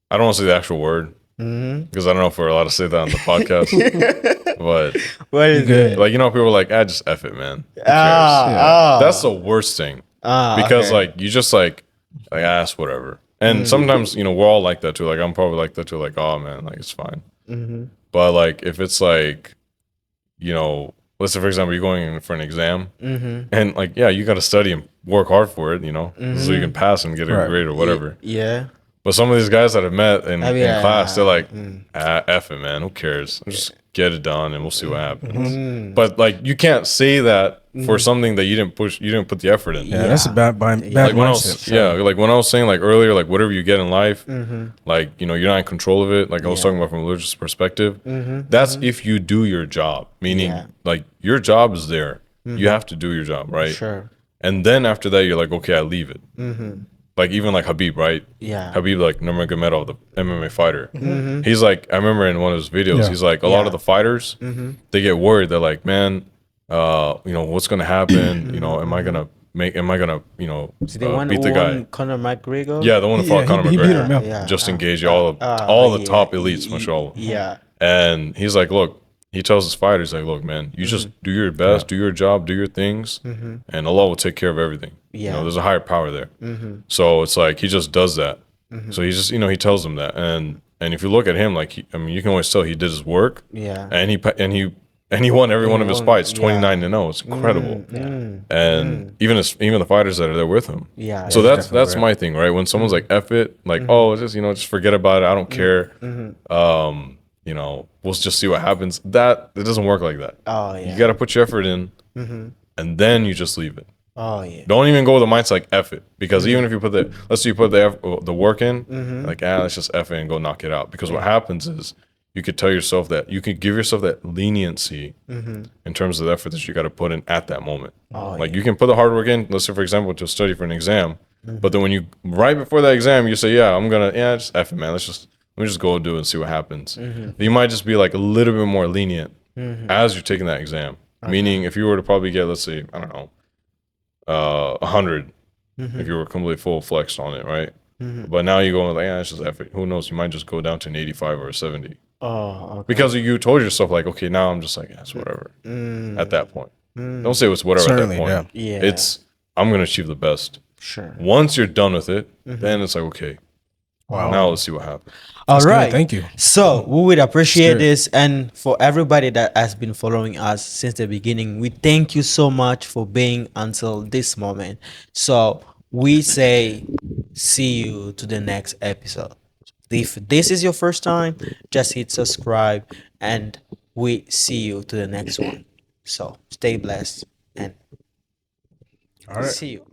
I don't want to say the actual word because I don't know if we're allowed to say that on the podcast, but What is it? like people are like, just F it, man. Who cares? That's the worst thing because okay. like you just like ask whatever, and sometimes we're all like that too. Like I'm probably like that too. Like, oh man, like it's fine. But like if it's like let's say for example you're going in for an exam and like you got to study and work hard for it, so you can pass and get a Right. grade or whatever. Yeah. But some of these guys that I've met in yeah. class, they're like, F it, man. Who cares? Just get it done and we'll see what happens. But like, you can't say that for something that you didn't put the effort in. Yeah, that's a bad Like when I mindset. was, like when I was saying like earlier, like whatever you get in life, like, you're not in control of it. Like I was talking about from a religious perspective, that's if you do your job, meaning like your job is there. You have to do your job, right? Sure. And then after that, you're like, okay, I leave it. Like even like Habib, right? Yeah. Habib, like Nurmagomedov, the MMA fighter. He's like, I remember in one of his videos, he's like, a lot of the fighters, they get worried. They're like, man, what's gonna happen? Am I gonna beat the guy? Conor McGregor. Yeah, the one who fought Conor he beat McGregor. him, yeah. Just engage all the top elites, mashallah. Yeah. And he's like, look, he tells his fighters, like, look, man, you just do your best, do your job, do your things, and Allah will take care of everything. Yeah. There's a higher power there. So it's like he just does that. So he just, he tells them that. And if you look at him, like, you can always tell he did his work. Yeah. And he won every one of his fights, 29-0. It's incredible. And even the fighters that are there with him. Yeah. So that's my thing, right? When someone's like, F it, like, oh, it's just, just forget about it. I don't care. We'll just see what happens. It doesn't work like that. Oh yeah. You got to put your effort in, and then you just leave it. Oh yeah. Don't even go with the mindset like F it, because even if you let's say you put the work in, like let's just F it and go knock it out. Because what happens is you could tell yourself that you could give yourself that leniency in terms of the effort that you got to put in at that moment. Like you can put the hard work in. Let's say for example to study for an exam, but then when right before that exam you say, I'm gonna just F it, man. Let me just go and do it and see what happens. You might just be like a little bit more lenient as you're taking that exam. Meaning, if you were to probably get, let's say, I don't know, 100, if you were completely full flexed on it, right? But now you go like, yeah, it's just effort. Who knows? You might just go down to an 85 or a 70 Oh, okay. because you told yourself like, okay, now I'm just like, yeah, it's whatever. At that point, don't say it's whatever. Certainly, at that point, yeah. it's I'm gonna achieve the best. Sure. Once you're done with it, then it's like, okay, Wow. now let's see what happens. All good. right. Thank you. So we would appreciate good. this. And for everybody that has been following us since the beginning, we thank you so much for being until this moment. So we say, see you to the next episode. If this is your first time, just hit subscribe and we see you to the next one. So stay blessed and All right. see you.